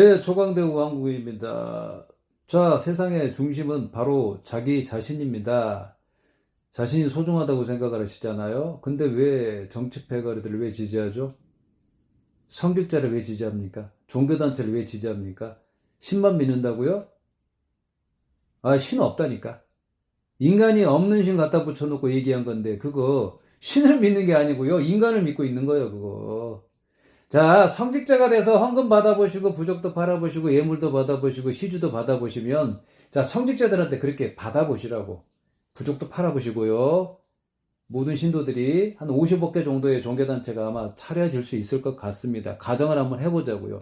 네, 초강대우 왕국입니다. 자, 세상의 중심은 바로 자기 자신입니다. 자신이 소중하다고 생각을 하시잖아요. 근데 왜 정치 패거리들을 왜 지지하죠? 성직자를 왜 지지합니까? 종교단체를 왜 지지합니까? 신만 믿는다고요? 아, 신 없다니까. 인간이 없는 신 갖다 붙여놓고 얘기한 건데, 그거 신을 믿는 게 아니고요. 인간을 믿고 있는 거예요, 그거. 자, 성직자가 돼서 헌금 받아보시고, 부적도 팔아보시고, 예물도 받아보시고, 시주도 받아보시면, 자, 성직자들한테 그렇게 받아보시라고. 부적도 팔아보시고요. 모든 신도들이 한 50억 개 정도의 종교단체가 아마 차려질 수 있을 것 같습니다. 가정을 한번 해보자고요.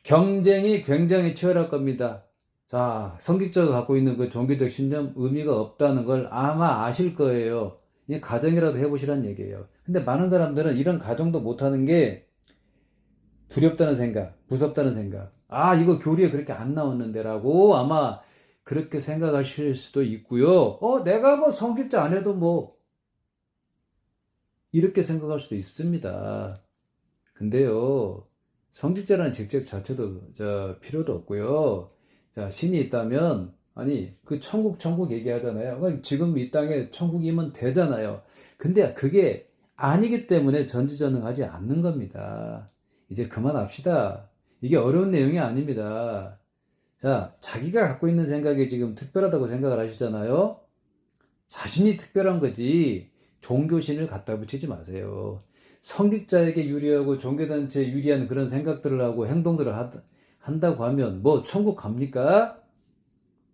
경쟁이 굉장히 치열할 겁니다. 자, 성직자가 갖고 있는 그 종교적 신념 의미가 없다는 걸 아마 아실 거예요. 이 가정이라도 해보시란 얘기예요. 근데 많은 사람들은 이런 가정도 못하는 게 두렵다는 생각, 무섭다는 생각. 아, 이거 교리에 그렇게 안 나왔는데 라고 아마 그렇게 생각하실 수도 있고요. 내가 뭐 성직자 안 해도 뭐 이렇게 생각할 수도 있습니다. 근데요, 성직자라는 직책 자체도 필요도 없고요. 자, 신이 있다면, 아니, 그 천국 얘기하잖아요. 지금 이 땅에 천국이면 되잖아요. 근데 그게 아니기 때문에 전지전능하지 않는 겁니다. 이제 그만합시다. 이게 어려운 내용이 아닙니다. 자, 자기가 갖고 있는 생각이 지금 특별하다고 생각을 하시잖아요. 자신이 특별한 거지, 종교신을 갖다 붙이지 마세요. 성직자에게 유리하고 종교단체에 유리한 그런 생각들을 하고 행동들을 한다고 하면 뭐 천국 갑니까?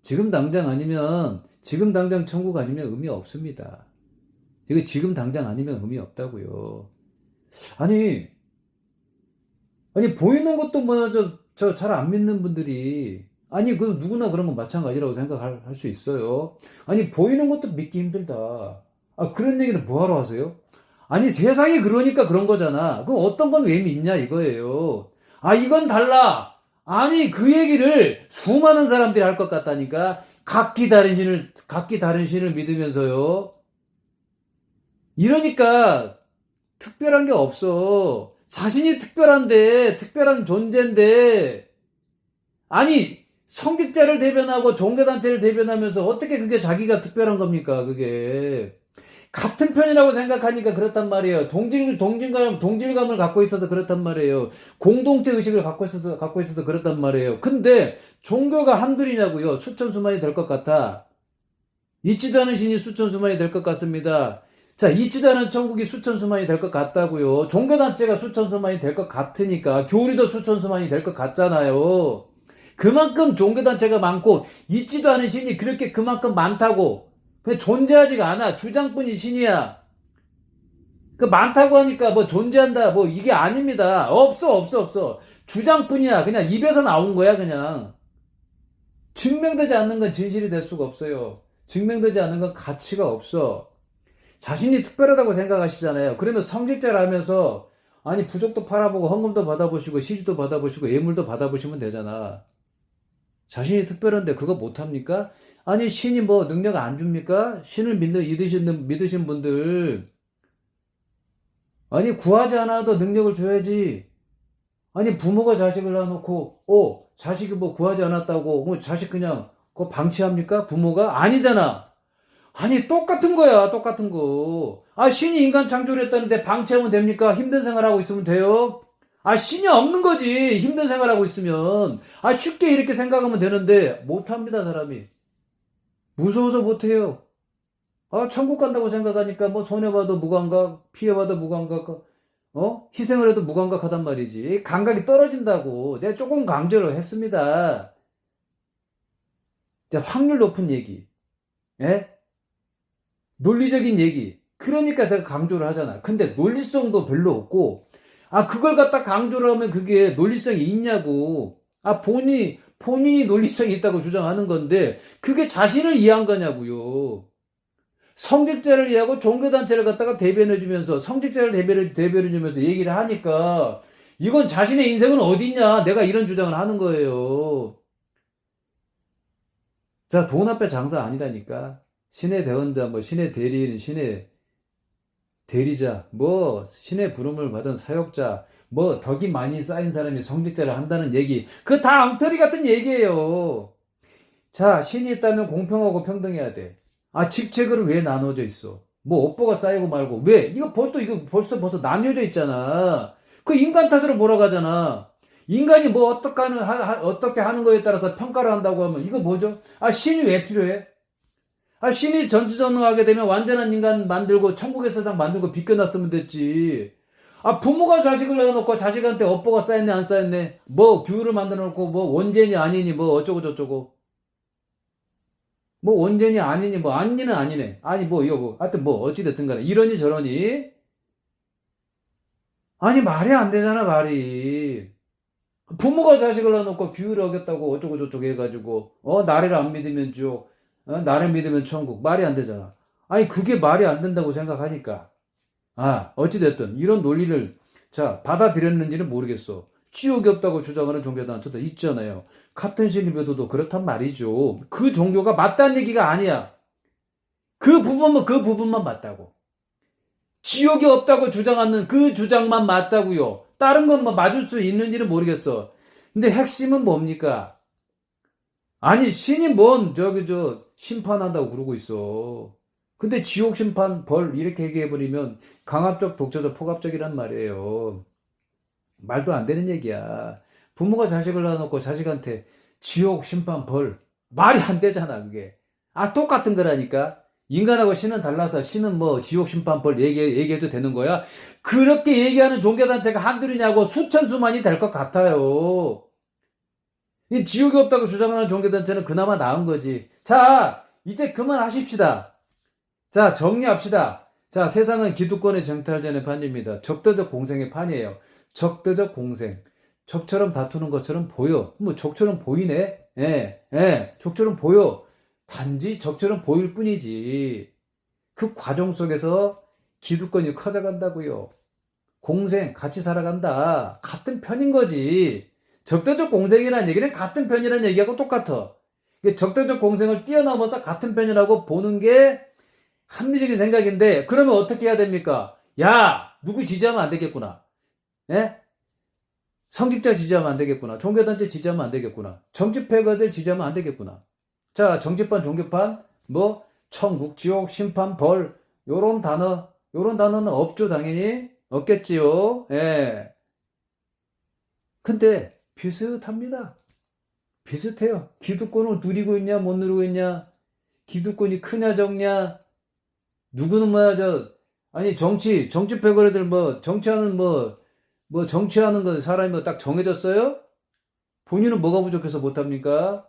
지금 당장 천국 아니면 의미 없습니다. 이거 지금 당장 아니면 의미 없다고요. 아니, 보이는 것도 뭐 저 잘 안 믿는 분들이, 아니 그 누구나 그런 건 마찬가지라고 생각할 수 있어요. 아니 보이는 것도 믿기 힘들다. 아, 그런 얘기는 뭐하러 하세요? 아니 세상이 그러니까 그런 거잖아. 그럼 어떤 건 왜 믿냐 이거예요. 아, 이건 달라. 아니 그 얘기를 수많은 사람들이 할 것 같다니까. 각기 다른 신을 믿으면서요. 이러니까 특별한 게 없어. 자신이 특별한데, 특별한 존재인데, 아니, 성직자를 대변하고 종교단체를 대변하면서 어떻게 그게 자기가 특별한 겁니까, 그게. 같은 편이라고 생각하니까 그렇단 말이에요. 동질감을 갖고 있어서 그렇단 말이에요. 공동체 의식을 갖고 있어서 그렇단 말이에요. 근데, 종교가 한둘이냐고요. 수천 수만이 될 것 같아. 있지도 않은 신이 수천 수만이 될 것 같습니다. 자, 있지도 않은 천국이 수천 수만이 될 것 같다고요. 종교단체가 수천 수만이 될 것 같으니까 교리도 수천 수만이 될 것 같잖아요. 그만큼 종교단체가 많고 있지도 않은 신이 그렇게 그만큼 많다고. 근데 존재하지가 않아. 주장뿐이 신이야. 그 많다고 하니까 뭐 존재한다 뭐 이게 아닙니다. 없어. 주장뿐이야. 그냥 입에서 나온 거야 그냥. 증명되지 않는 건 진실이 될 수가 없어요. 증명되지 않는 건 가치가 없어. 자신이 특별하다고 생각하시잖아요. 그러면 성직자라면서 아니 부적도 팔아보고 헌금도 받아보시고 시주도 받아보시고 예물도 받아보시면 되잖아. 자신이 특별한데 그거 못합니까? 아니 신이 뭐 능력 안 줍니까? 신을 믿으신 분들, 아니 구하지 않아도 능력을 줘야지. 아니 부모가 자식을 낳아놓고 자식이 뭐 구하지 않았다고 뭐 자식 그냥 그거 방치합니까? 부모가? 아니잖아. 아니 똑같은 거야, 똑같은 거. 아, 신이 인간 창조를 했다는데 방치하면 됩니까? 힘든 생활하고 있으면 돼요? 아, 신이 없는 거지, 힘든 생활하고 있으면. 아, 쉽게 이렇게 생각하면 되는데 못합니다, 사람이. 무서워서 못해요. 아, 천국 간다고 생각하니까 뭐 손해봐도 무감각, 피해봐도 무감각, 희생을 해도 무감각하단 말이지. 감각이 떨어진다고 내가 조금 강조를 했습니다. 자, 확률 높은 얘기, 예? 논리적인 얘기. 그러니까 내가 강조를 하잖아. 근데 논리성도 별로 없고, 아, 그걸 갖다 강조를 하면 그게 논리성이 있냐고. 아, 본인이 논리성이 있다고 주장하는 건데, 그게 자신을 이해한 거냐고요. 성직자를 이해하고 종교단체를 갖다가 대변해주면서, 성직자를 대변해주면서 얘기를 하니까, 이건 자신의 인생은 어디 있냐. 내가 이런 주장을 하는 거예요. 자, 돈 앞에 장사 아니라니까. 신의 대원자, 뭐, 신의 대리인, 신의 대리자, 뭐, 신의 부름을 받은 사역자, 뭐 덕이 많이 쌓인 사람이 성직자를 한다는 얘기. 그거 다 엉터리 같은 얘기예요. 자, 신이 있다면 공평하고 평등해야 돼. 아, 직책으로 왜 나눠져 있어? 뭐 업보가 쌓이고 말고 왜? 이거 벌써 나뉘어져 있잖아. 그 인간 탓으로 몰아가잖아. 인간이 뭐 어떻게 하는 거에 따라서 평가를 한다고 하면 이거 뭐죠? 아, 신이 왜 필요해? 아, 신이 전지전능하게 되면 완전한 인간 만들고 천국의 세상 만들고 비껴놨으면 됐지. 아, 부모가 자식을 낳아놓고 자식한테 업보가 쌓였네 안 쌓였네. 뭐 규율을 만들어 놓고 뭐 원죄니 아니니 뭐 어쩌고 저쩌고. 뭐 원죄니 아니니 뭐 아니는 아니네. 아니 뭐 이거 뭐 하여튼 뭐 어찌됐든 간에 이러니 저러니. 아니 말이 안 되잖아 말이. 부모가 자식을 낳아놓고 규율을 어겼다고 어쩌고 저쩌고 해가지고 나를 안 믿으면 지옥, 나를 믿으면 천국. 말이 안 되잖아. 아니 그게 말이 안 된다고 생각하니까 어찌됐든 이런 논리를 자 받아들였는지는 모르겠어. 지옥이 없다고 주장하는 종교단체도 있잖아요. 같은 신을 믿어도 그렇단 말이죠. 그 종교가 맞다는 얘기가 아니야. 그 부분만 맞다고. 지옥이 없다고 주장하는 그 주장만 맞다고요. 다른 건 뭐 맞을 수 있는지는 모르겠어. 근데 핵심은 뭡니까? 아니 신이 심판한다고 그러고 있어. 근데 지옥 심판 벌 이렇게 얘기해버리면 강압적 독자적 포갑적이란 말이에요. 말도 안 되는 얘기야. 부모가 자식을 낳아놓고 자식한테 지옥 심판 벌 말이 안 되잖아 그게. 똑같은 거라니까. 인간하고 신은 달라서 신은 뭐 지옥 심판 벌 얘기해도 되는 거야? 그렇게 얘기하는 종교단체가 한둘이냐고 수천 수만이 될 것 같아요. 이 지옥이 없다고 주장하는 종교단체는 그나마 나은 거지. 자, 이제 그만하십시다. 자, 정리합시다. 자, 세상은 기득권의 정탈전의 판입니다. 적대적 공생의 판이에요. 적대적 공생. 적처럼 다투는 것처럼 보여. 뭐 적처럼 보이네. 적처럼 보여. 단지 적처럼 보일 뿐이지. 그 과정 속에서 기득권이 커져간다고요. 공생, 같이 살아간다. 같은 편인 거지. 적대적 공생이라는 얘기는 같은 편이라는 얘기하고 똑같아. 적대적 공생을 뛰어넘어서 같은 편이라고 보는 게 합리적인 생각인데, 그러면 어떻게 해야 됩니까? 야, 누구 지지하면 안 되겠구나. 예? 성직자 지지하면 안 되겠구나. 종교단체 지지하면 안 되겠구나. 정치패거들 지지하면 안 되겠구나. 자, 정치판, 종교판, 뭐, 천국, 지옥, 심판, 벌, 요런 단어는 없죠, 당연히. 없겠지요. 예. 근데, 비슷합니다. 비슷해요. 기득권을 누리고 있냐, 못 누리고 있냐, 기득권이 크냐, 적냐, 누구는 아니, 정치 패거리들 정치하는 정치하는 거 사람이 딱 정해졌어요? 본인은 뭐가 부족해서 못합니까?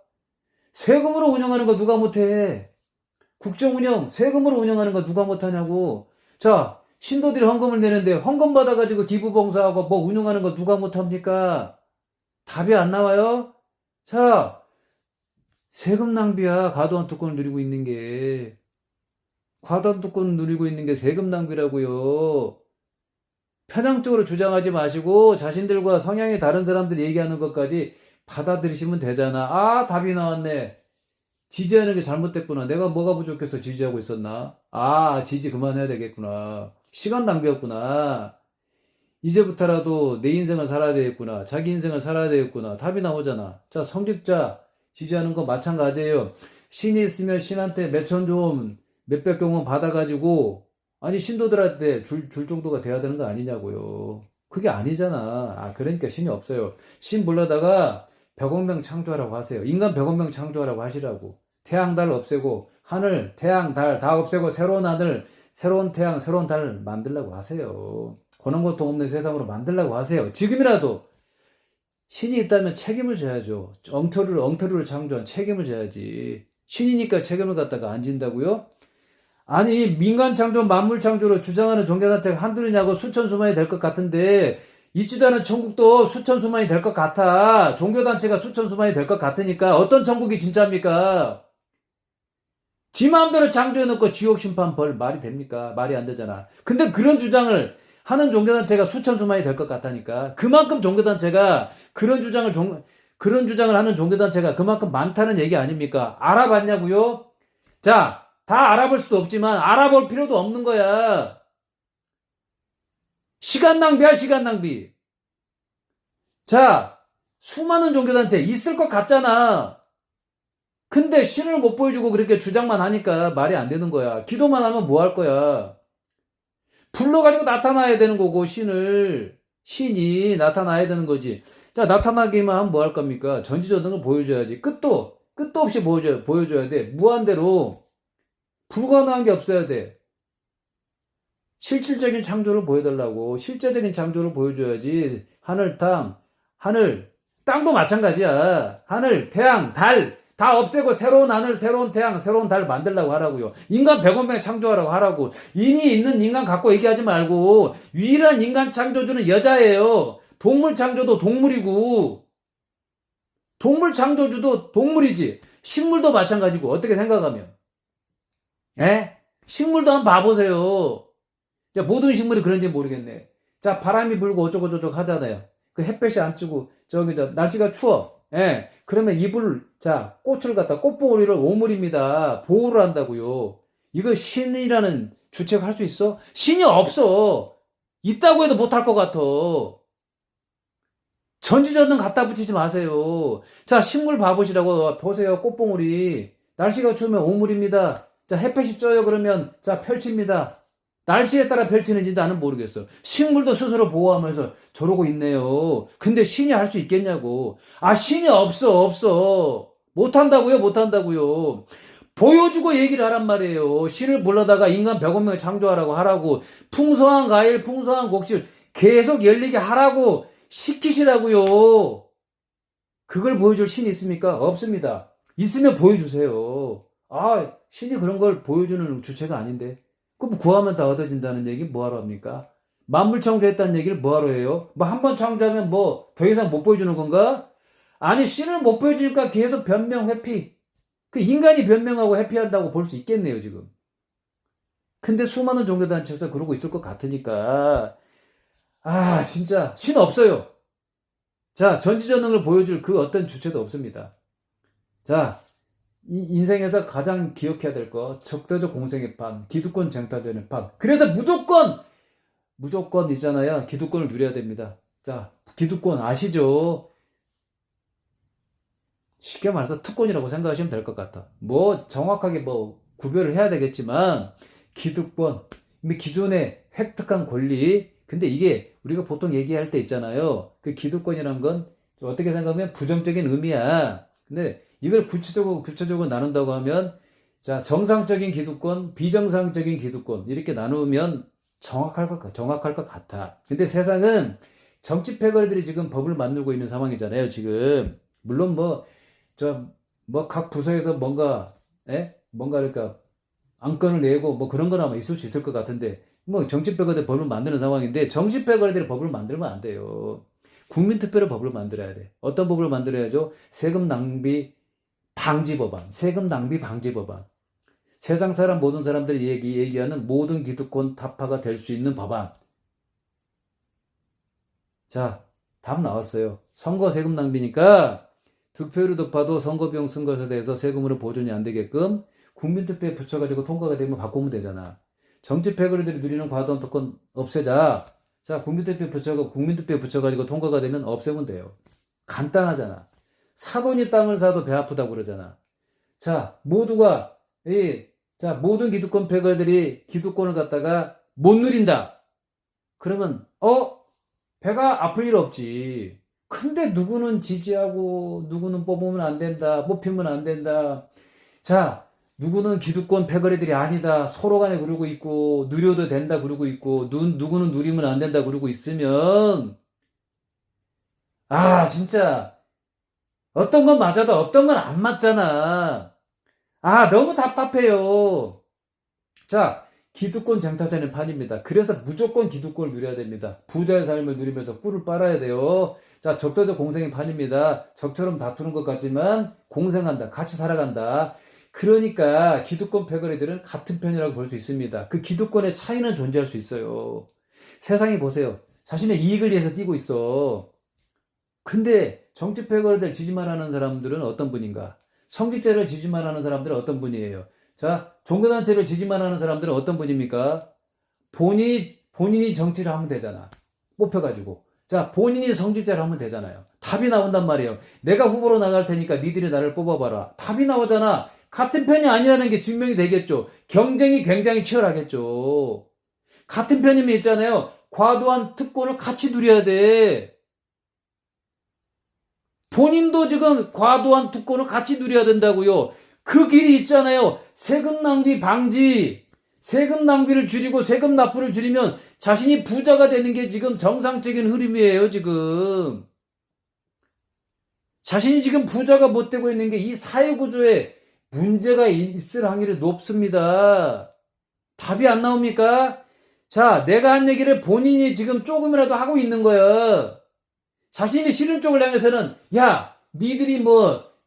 세금으로 운영하는 거 누가 못해? 국정 운영, 세금으로 운영하는 거 누가 못하냐고. 자, 신도들이 헌금을 내는데 헌금 받아가지고 기부봉사하고 뭐 운영하는 거 누가 못합니까? 답이 안 나와요? 자, 세금 낭비야. 과도한 특권을 누리고 있는 게. 과도한 특권을 누리고 있는 게 세금 낭비라고요. 편향적으로 주장하지 마시고 자신들과 성향이 다른 사람들이 얘기하는 것까지 받아들이시면 되잖아. 답이 나왔네. 지지하는 게 잘못됐구나. 내가 뭐가 부족해서 지지하고 있었나? 지지 그만해야 되겠구나. 시간 낭비였구나. 이제부터라도 내 인생을 살아야 되겠구나. 자기 인생을 살아야 되겠구나. 답이 나오잖아. 자, 성직자 지지하는 거 마찬가지예요. 신이 있으면 신한테 몇천 좀 몇백 경원 받아가지고 아니 신도들한테 줄 정도가 돼야 되는 거 아니냐고요. 그게 아니잖아. 그러니까 신이 없어요. 신 불러다가 100억 명 창조하라고 하세요. 인간 100억 명 창조하라고 하시라고. 태양, 달 없애고 하늘, 태양, 달 다 없애고 새로운 하늘, 새로운 태양, 새로운 달 만들라고 하세요. 고난 고통 없는 세상으로 만들라고 하세요. 지금이라도 신이 있다면 책임을 져야죠. 엉터리를 창조한 책임을 져야지. 신이니까 책임을 갖다가 안 진다고요? 아니 민간 창조, 만물 창조로 주장하는 종교단체가 한둘이냐고 수천 수만이 될 것 같은데 있지도 않은 천국도 수천 수만이 될 것 같아. 종교단체가 수천 수만이 될 것 같으니까 어떤 천국이 진짜입니까? 지 마음대로 창조해놓고 지옥 심판 벌 말이 됩니까? 말이 안 되잖아. 근데 그런 주장을 하는 종교단체가 수천 수만이 될 것 같다니까. 그만큼 종교단체가 그런 주장을 하는 종교단체가 그만큼 많다는 얘기 아닙니까? 알아봤냐고요? 자, 다 알아볼 수도 없지만 알아볼 필요도 없는 거야. 시간 낭비야, 시간 낭비. 자, 수많은 종교단체 있을 것 같잖아. 근데 신을 못 보여주고 그렇게 주장만 하니까 말이 안 되는 거야. 기도만 하면 뭐 할 거야? 불러가지고 나타나야 되는 거고, 신이 나타나야 되는 거지. 자, 나타나기만 하면 뭐 할 겁니까? 전지전능을 보여줘야지. 끝도 없이 보여줘야 돼. 무한대로. 불가능한 게 없어야 돼. 실질적인 창조를 보여달라고. 실제적인 창조를 보여줘야지. 땅도 마찬가지야. 하늘, 태양, 달, 다 없애고 새로운 하늘, 새로운 태양, 새로운 달 만들라고 하라고요. 인간 100억 명 창조하라고 하라고. 이미 있는 인간 갖고 얘기하지 말고, 유일한 인간 창조주는 여자예요. 동물 창조도 동물이고, 동물 창조주도 동물이지. 식물도 마찬가지고, 어떻게 생각하면. 예? 식물도 한번 봐보세요. 자, 모든 식물이 그런지 모르겠네. 자, 바람이 불고 어쩌고저쩌고 하잖아요. 그 햇볕이 안 뜨고, 날씨가 추워. 예. 그러면 꽃을 갖다, 꽃봉오리를 오물입니다. 보호를 한다고요. 이거 신이라는 주체가 할 수 있어? 신이 없어. 있다고 해도 못할 것 같아. 전지전능 갖다 붙이지 마세요. 자, 식물 봐보시라고. 보세요. 꽃봉오리. 날씨가 추우면 오물입니다. 자, 햇볕이 쪄요. 그러면, 자, 펼칩니다. 날씨에 따라 펼치는지 나는 모르겠어. 식물도 스스로 보호하면서 저러고 있네요. 근데 신이 할 수 있겠냐고. 아, 신이 없어. 못한다고요. 보여주고 얘기를 하란 말이에요. 신을 불러다가 인간 100억 명을 창조하라고 하라고. 풍성한 과일, 풍성한 곡식 계속 열리게 하라고 시키시라고요. 그걸 보여줄 신이 있습니까? 없습니다. 있으면 보여주세요. 아, 신이 그런 걸 보여주는 주체가 아닌데. 그럼 구하면 다 얻어진다는 얘기 뭐하러 합니까? 만물 창조했다는 얘기를 뭐하러 해요? 뭐 한 번 창조하면 뭐 더 이상 못 보여주는 건가? 아니, 신을 못 보여주니까 계속 변명 회피. 그 인간이 변명하고 회피한다고 볼 수 있겠네요, 지금. 근데 수많은 종교단체에서 그러고 있을 것 같으니까. 아, 진짜 신 없어요. 자, 전지전능을 보여줄 그 어떤 주체도 없습니다. 자, 이 인생에서 가장 기억해야 될 거, 적대적 공생의 판, 기득권 쟁탈전의 판. 그래서 무조건 있잖아요. 기득권을 누려야 됩니다. 자, 기득권 아시죠? 쉽게 말해서 특권이라고 생각하시면 될 것 같아. 뭐 정확하게 뭐 구별을 해야 되겠지만 기득권, 기존의 획득한 권리. 근데 이게 우리가 보통 얘기할 때 있잖아요. 그 기득권이란 건 어떻게 생각하면 부정적인 의미야. 근데 이걸 구체적으로 나눈다고 하면, 자, 정상적인 기득권, 비정상적인 기득권 이렇게 나누면 정확할 것 같아. 근데 세상은 정치 패거리들이 지금 법을 만들고 있는 상황이잖아요, 지금. 물론 각 부서에서 뭔가 그러니까 안건을 내고 뭐 그런 건 아마 있을 수 있을 것 같은데, 뭐 정치 패거리들 법을 만드는 상황인데, 정치 패거리들이 법을 만들면 안 돼요. 국민투표로 법을 만들어야 돼. 어떤 법을 만들어야죠? 세금 낭비 방지 법안. 세상 사람 모든 사람들이 얘기하는 모든 기득권 타파가 될 수 있는 법안. 자, 답 나왔어요. 선거 세금 낭비니까 득표율이 높아도 선거 비용 쓴 것에 대해서 세금으로 보존이 안 되게끔 국민투표에 붙여가지고 통과가 되면 바꾸면 되잖아. 정치 패거리들이 누리는 과도한 특권 없애자. 자, 국민투표에 붙여가지고 통과가 되면 없애면 돼요. 간단하잖아. 사돈이 땅을 사도 배 아프다고 그러잖아. 자, 모든 기득권 패거리들이 기득권을 갖다가 못 누린다. 그러면, 배가 아플 일 없지. 근데 누구는 지지하고, 누구는 뽑으면 안 된다, 뽑히면 안 된다. 자, 누구는 기득권 패거리들이 아니다, 서로 간에 그러고 있고, 누려도 된다 그러고 있고, 누구는 누리면 안 된다 그러고 있으면, 아, 진짜, 어떤 건 맞아도 어떤 건 안 맞잖아. 아, 너무 답답해요. 자, 기득권 쟁탈되는 판입니다. 그래서 무조건 기득권을 누려야 됩니다. 부자의 삶을 누리면서 꿀을 빨아야 돼요. 자, 적대적 공생의 판입니다. 적처럼 다투는 것 같지만 공생한다. 같이 살아간다. 그러니까 기득권 패거리들은 같은 편이라고 볼 수 있습니다. 그 기득권의 차이는 존재할 수 있어요. 세상이 보세요. 자신의 이익을 위해서 뛰고 있어. 근데 정치 패거리들 지지만 하는 사람들은 어떤 분인가? 성직자를 지지만 하는 사람들은 어떤 분이에요? 자, 종교단체를 지지만 하는 사람들은 어떤 분입니까? 본인이 정치를 하면 되잖아. 뽑혀가지고. 자, 본인이 성직자를 하면 되잖아요. 답이 나온단 말이에요. 내가 후보로 나갈 테니까 니들이 나를 뽑아봐라. 답이 나오잖아. 같은 편이 아니라는 게 증명이 되겠죠. 경쟁이 굉장히 치열하겠죠. 같은 편이면 있잖아요. 과도한 특권을 같이 누려야 돼. 본인도 지금 과도한 특권을 같이 누려야 된다고요. 그 길이 있잖아요. 세금 낭비 방지. 세금 낭비를 줄이고 세금 납부를 줄이면 자신이 부자가 되는 게 지금 정상적인 흐름이에요, 지금. 자신이 지금 부자가 못 되고 있는 게 이 사회구조에 문제가 있을 확률이 높습니다. 답이 안 나옵니까? 자, 내가 한 얘기를 본인이 지금 조금이라도 하고 있는 거야. 자신이 싫은 쪽을 향해서는, 야, 니들이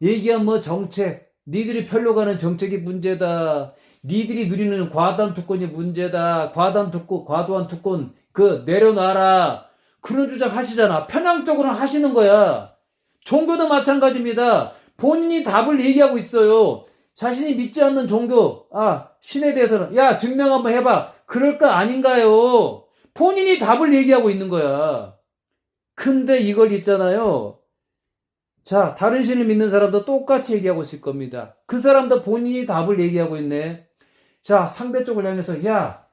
얘기한 정책, 니들이 펴려고 가는 정책이 문제다. 니들이 누리는 과도한 특권이 문제다. 과도한 특권, 내려놔라. 그런 주장 하시잖아. 편향적으로는 하시는 거야. 종교도 마찬가지입니다. 본인이 답을 얘기하고 있어요. 자신이 믿지 않는 종교, 신에 대해서는, 야, 증명 한번 해봐. 그럴까 아닌가요? 본인이 답을 얘기하고 있는 거야. 근데 이걸 있잖아요. 자, 다른 신을 믿는 사람도 똑같이 얘기하고 있을 겁니다. 그 사람도 본인이 답을 얘기하고 있네. 자, 상대쪽을 향해서, 야,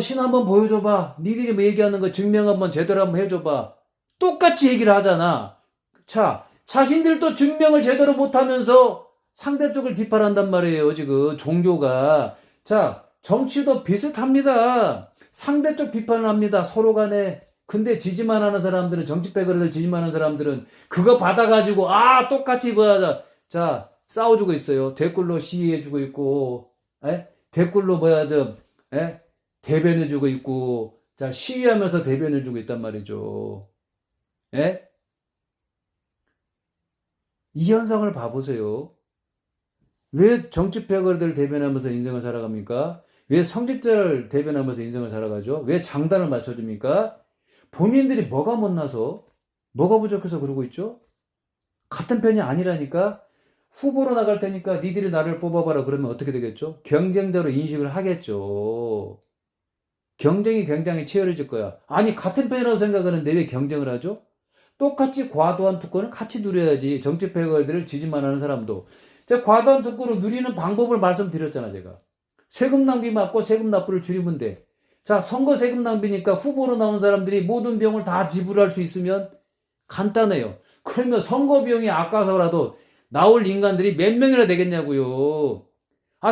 신 한번 보여줘봐. 니들이 얘기하는 거 증명 한번 제대로 한번 해줘봐. 똑같이 얘기를 하잖아. 자, 자신들도 증명을 제대로 못하면서 상대쪽을 비판한단 말이에요, 지금, 종교가. 자, 정치도 비슷합니다. 상대쪽 비판을 합니다, 서로 간에. 근데 지지만 하는 사람들은, 정치패거리들 지지만 하는 사람들은 그거 받아가지고, 똑같이 하자. 자, 싸워주고 있어요. 댓글로 시위해주고 있고, 댓글로 대변해주고 있고, 자, 시위하면서 대변해주고 있단 말이죠. 이 현상을 봐보세요. 왜 정치패거리들 대변하면서 인생을 살아갑니까? 왜 성직자를 대변하면서 인생을 살아가죠? 왜 장단을 맞춰줍니까? 본인들이 뭐가 못나서, 뭐가 부족해서 그러고 있죠? 같은 편이 아니라니까? 후보로 나갈 테니까 니들이 나를 뽑아봐라 그러면 어떻게 되겠죠? 경쟁자로 인식을 하겠죠. 경쟁이 굉장히 치열해질 거야. 아니, 같은 편이라고 생각하는데 왜 경쟁을 하죠? 똑같이 과도한 특권을 같이 누려야지. 정치패거리들을 지지만 하는 사람도. 제가 과도한 특권을 누리는 방법을 말씀드렸잖아, 제가. 세금 낭비 막고 세금 납부를 줄이면 돼. 자, 선거 세금 낭비니까 후보로 나온 사람들이 모든 비용을 다 지불할 수 있으면 간단해요. 그러면 선거 비용이 아까서라도 나올 인간들이 몇 명이나 되겠냐고요.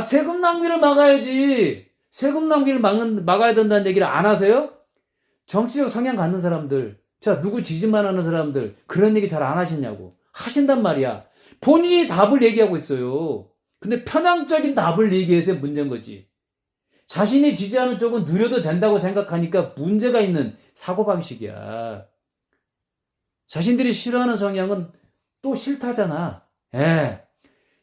세금 낭비를 막아야지. 세금 낭비를 막아야 된다는 얘기를 안 하세요? 정치적 성향 갖는 사람들, 자, 누구 지지만 하는 사람들, 그런 얘기 잘 안 하시냐고. 하신단 말이야. 본인이 답을 얘기하고 있어요. 근데 편향적인 답을 얘기해서 문제인 거지. 자신이 지지하는 쪽은 누려도 된다고 생각하니까 문제가 있는 사고방식이야. 자신들이 싫어하는 성향은 또 싫다잖아.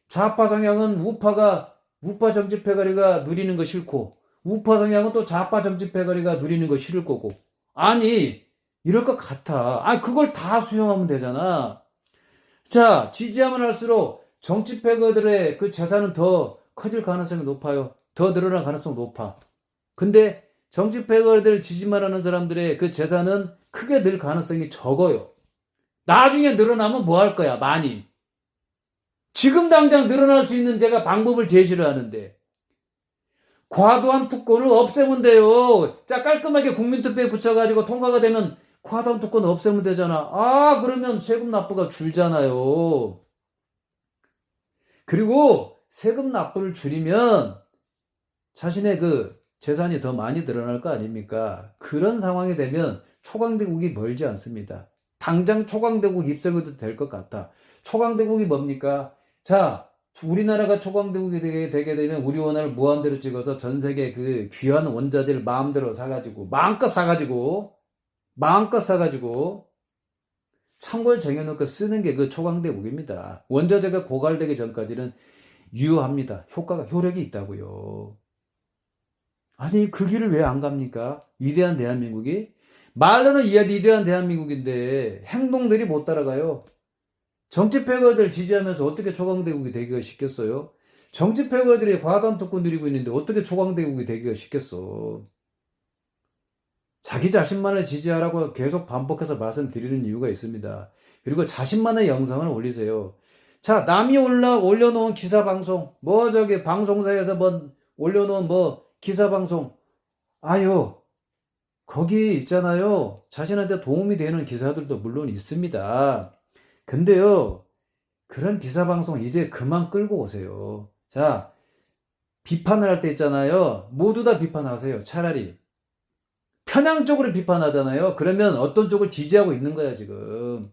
좌파 성향은 우파 정치패거리가 누리는 거 싫고, 우파 성향은 또 좌파 정치패거리가 누리는 거 싫을 거고. 아니, 이럴 것 같아. 그걸 다 수용하면 되잖아. 자, 지지하면 할수록 정치패거들의 그 재산은 더 커질 가능성이 높아요. 더 늘어날 가능성이 높아. 근데 정치패거들 지지만 하는 사람들의 그 재산은 크게 늘 가능성이 적어요. 나중에 늘어나면 뭐 할 거야, 많이. 지금 당장 늘어날 수 있는 제가 방법을 제시를 하는데. 과도한 특권을 없애면 돼요. 자, 깔끔하게 국민투표에 붙여가지고 통과가 되면 과도한 특권 없애면 되잖아. 그러면 세금 납부가 줄잖아요. 그리고 세금 납부를 줄이면 자신의 그 재산이 더 많이 늘어날 거 아닙니까? 그런 상황이 되면 초강대국이 멀지 않습니다. 당장 초강대국 입성해도 될 것 같아. 초강대국이 뭡니까? 자, 우리나라가 초강대국이 되게 되면 우리 원화를 무한대로 찍어서 전 세계 그 귀한 원자재를 마음대로 사가지고 마음껏 사가지고 창고에 쟁여놓고 쓰는 게 그 초강대국입니다. 원자재가 고갈되기 전까지는 유효합니다. 효력이 있다고요. 아니, 그 길을 왜 안 갑니까? 위대한 대한민국이? 말로는 위대한 대한민국인데 행동들이 못 따라가요. 정치패거리들 지지하면서 어떻게 초강대국이 되기가 쉽겠어요? 정치패거리들이 과도한 특권 누리고 있는데 어떻게 초강대국이 되기가 쉽겠어? 자기 자신만을 지지하라고 계속 반복해서 말씀드리는 이유가 있습니다. 그리고 자신만의 영상을 올리세요. 자, 남이 올려놓은 기사 방송, 뭐 저기 방송사에서 뭐 올려놓은 뭐 기사 방송, 아유, 거기 있잖아요. 자신한테 도움이 되는 기사들도 물론 있습니다. 근데요, 그런 기사 방송 이제 그만 끌고 오세요. 자, 비판을 할 때 있잖아요. 모두 다 비판하세요. 차라리. 편향적으로 비판하잖아요. 그러면 어떤 쪽을 지지하고 있는 거야, 지금.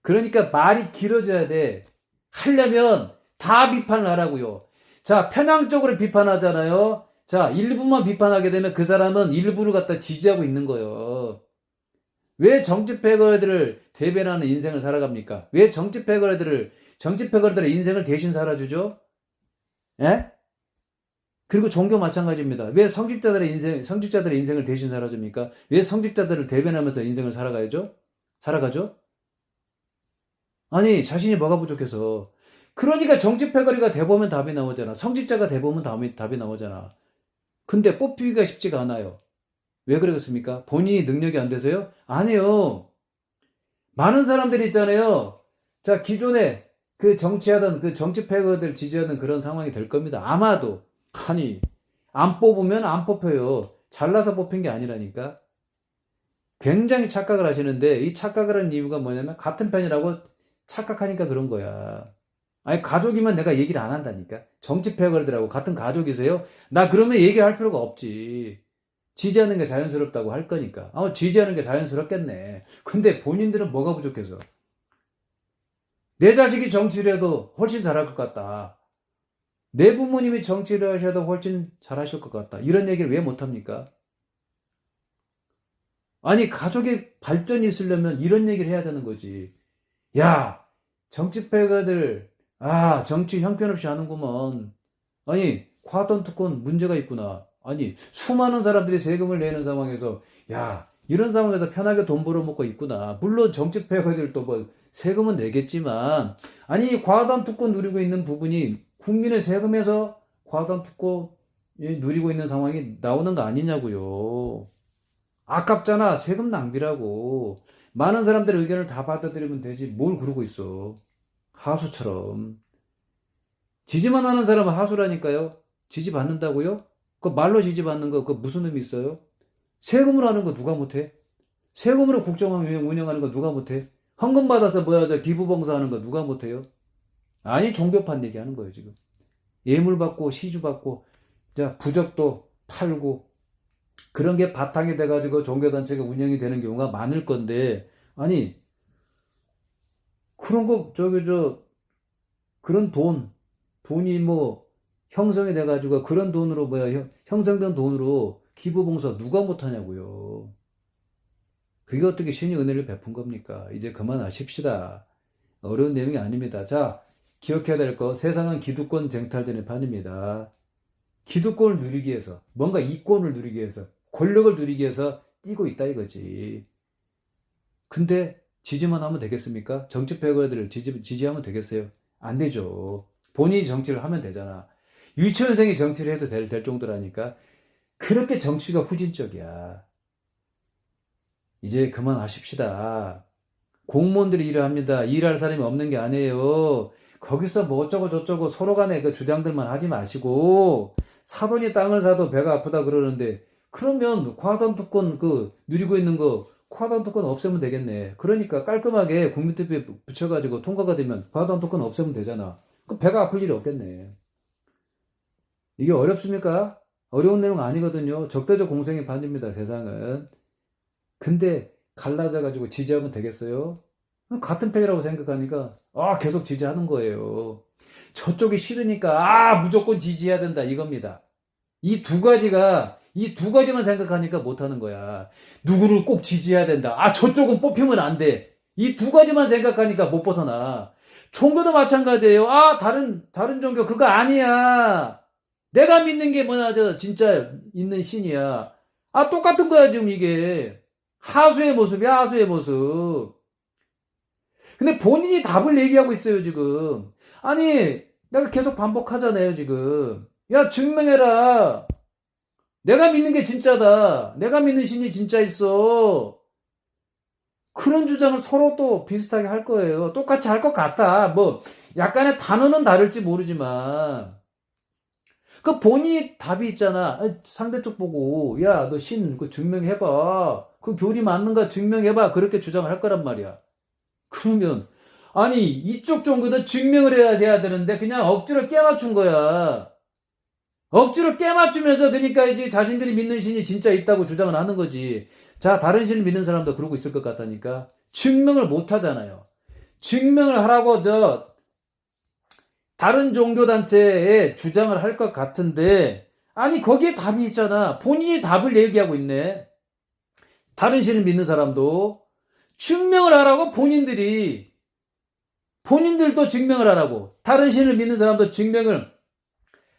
그러니까 말이 길어져야 돼. 하려면 다 비판을 하라고요. 자, 편향적으로 비판하잖아요. 자, 일부만 비판하게 되면 그 사람은 일부를 갖다 지지하고 있는 거예요. 왜 정치 패거리들을 대변하는 인생을 살아갑니까? 왜 정치 패거리들의 인생을 대신 살아주죠? 예? 그리고 종교 마찬가지입니다. 왜 성직자들의 인생을 대신 살아줍니까? 왜 성직자들을 대변하면서 인생을 살아가죠? 아니, 자신이 뭐가 부족해서. 그러니까 정치 패거리가 대보면 답이 나오잖아. 성직자가 대보면 답이 나오잖아. 근데 뽑히기가 쉽지가 않아요. 왜 그러겠습니까? 본인이 능력이 안 돼서요? 아니요. 많은 사람들이 있잖아요. 자, 기존에 그 정치하던 그 정치 패거들 지지하던 그런 상황이 될 겁니다. 아마도. 아니, 안 뽑으면 안 뽑혀요. 잘나서 뽑힌 게 아니라니까. 굉장히 착각을 하시는데 이 착각을 하는 이유가 뭐냐면 같은 편이라고 착각하니까 그런 거야. 아니, 가족이면 내가 얘기를 안 한다니까. 정치 패거리들하고 같은 가족이세요? 나 그러면 얘기할 필요가 없지. 지지하는 게 자연스럽다고 할 거니까. 지지하는 게 자연스럽겠네. 근데 본인들은 뭐가 부족해서? 내 자식이 정치를 해도 훨씬 잘할 것 같다. 내 부모님이 정치를 하셔도 훨씬 잘하실 것 같다. 이런 얘기를 왜 못합니까? 아니, 가족의 발전이 있으려면 이런 얘기를 해야 되는 거지. 야, 정치 패거들, 정치 형편없이 하는구먼. 아니, 과도특권 문제가 있구나. 아니, 수많은 사람들이 세금을 내는 상황에서, 야, 이런 상황에서 편하게 돈 벌어먹고 있구나. 물론 정치 패거들도 뭐 세금은 내겠지만, 아니, 과도한 특권 누리고 있는 부분이 국민의 세금에서 과도한 특권 누리고 있는 상황이 나오는 거 아니냐고요. 아깝잖아. 세금 낭비라고. 많은 사람들의 의견을 다 받아들이면 되지. 뭘 그러고 있어. 하수처럼. 지지만 하는 사람은 하수라니까요. 지지 받는다고요? 그 말로 지지 받는 거, 그 무슨 의미 있어요? 세금으로 하는 거 누가 못해? 세금으로 국정원 운영하는 거 누가 못해? 헌금 받아서 기부봉사 하는 거 누가 못해요? 아니, 종교판 얘기하는 거예요, 지금. 예물 받고, 시주 받고, 자, 부적도 팔고, 그런 게 바탕이 돼가지고 종교단체가 운영이 되는 경우가 많을 건데, 아니, 그런 거, 그런 돈이 뭐, 형성이 돼가지고, 그런 돈으로, 형성된 돈으로 기부봉사 누가 못하냐고요. 그게 어떻게 신이 은혜를 베푼 겁니까? 이제 그만하십시다. 어려운 내용이 아닙니다. 자, 기억해야 될 거, 세상은 기득권 쟁탈전의 판입니다. 기득권을 누리기 위해서, 뭔가 이권을 누리기 위해서, 권력을 누리기 위해서 뛰고 있다 이거지. 근데 지지만 하면 되겠습니까? 정치 패거리들을 지지하면 되겠어요? 안 되죠. 본인이 정치를 하면 되잖아. 유치원생이 정치를 해도 될 정도라니까. 그렇게 정치가 후진적이야. 이제 그만하십시다. 공무원들이 일을 합니다. 일할 사람이 없는 게 아니에요. 거기서 뭐 어쩌고 저쩌고 서로 간에 그 주장들만 하지 마시고, 사돈이 땅을 사도 배가 아프다 그러는데, 그러면 과도한 특권 누리고 있는 거 과도한 특권 없애면 되겠네. 그러니까 깔끔하게 국민투표에 붙여가지고 통과가 되면 과도한 특권 없애면 되잖아. 그 배가 아플 일이 없겠네. 이게 어렵습니까? 어려운 내용 아니거든요. 적대적 공생의 판입니다, 세상은. 근데 갈라져가지고 지지하면 되겠어요? 같은 편이라고 생각하니까 계속 지지하는 거예요. 저쪽이 싫으니까 무조건 지지해야 된다 이겁니다. 이 두 가지만 생각하니까 못하는 거야. 누구를 꼭 지지해야 된다. 저쪽은 뽑히면 안 돼. 이 두 가지만 생각하니까 못 벗어나. 종교도 마찬가지예요. 다른 종교 그거 아니야. 내가 믿는 게 진짜 있는 신이야. 똑같은 거야 지금 이게. 하수의 모습이야, 하수의 모습. 근데 본인이 답을 얘기하고 있어요, 지금. 아니, 내가 계속 반복하잖아요, 지금. 야, 증명해라. 내가 믿는 게 진짜다. 내가 믿는 신이 진짜 있어. 그런 주장을 서로 또 비슷하게 할 거예요. 똑같이 할 것 같다. 뭐 약간의 단어는 다를지 모르지만 그 본인이 답이 있잖아. 상대쪽 보고 야, 너 신 그 증명해봐. 그 교리 맞는가 증명해봐. 그렇게 주장을 할 거란 말이야. 그러면 아니 이쪽 정도도 증명을 해야 되는데 그냥 억지로 깨맞춘 거야. 억지로 깨맞추면서 그러니까 이제 자신들이 믿는 신이 진짜 있다고 주장을 하는 거지. 자, 다른 신을 믿는 사람도 그러고 있을 것 같다니까. 증명을 못 하잖아요. 증명을 하라고 다른 종교단체에 주장을 할 것 같은데, 아니, 거기에 답이 있잖아. 본인이 답을 얘기하고 있네. 다른 신을 믿는 사람도 증명을 하라고 본인들도 증명을 하라고. 다른 신을 믿는 사람도 증명을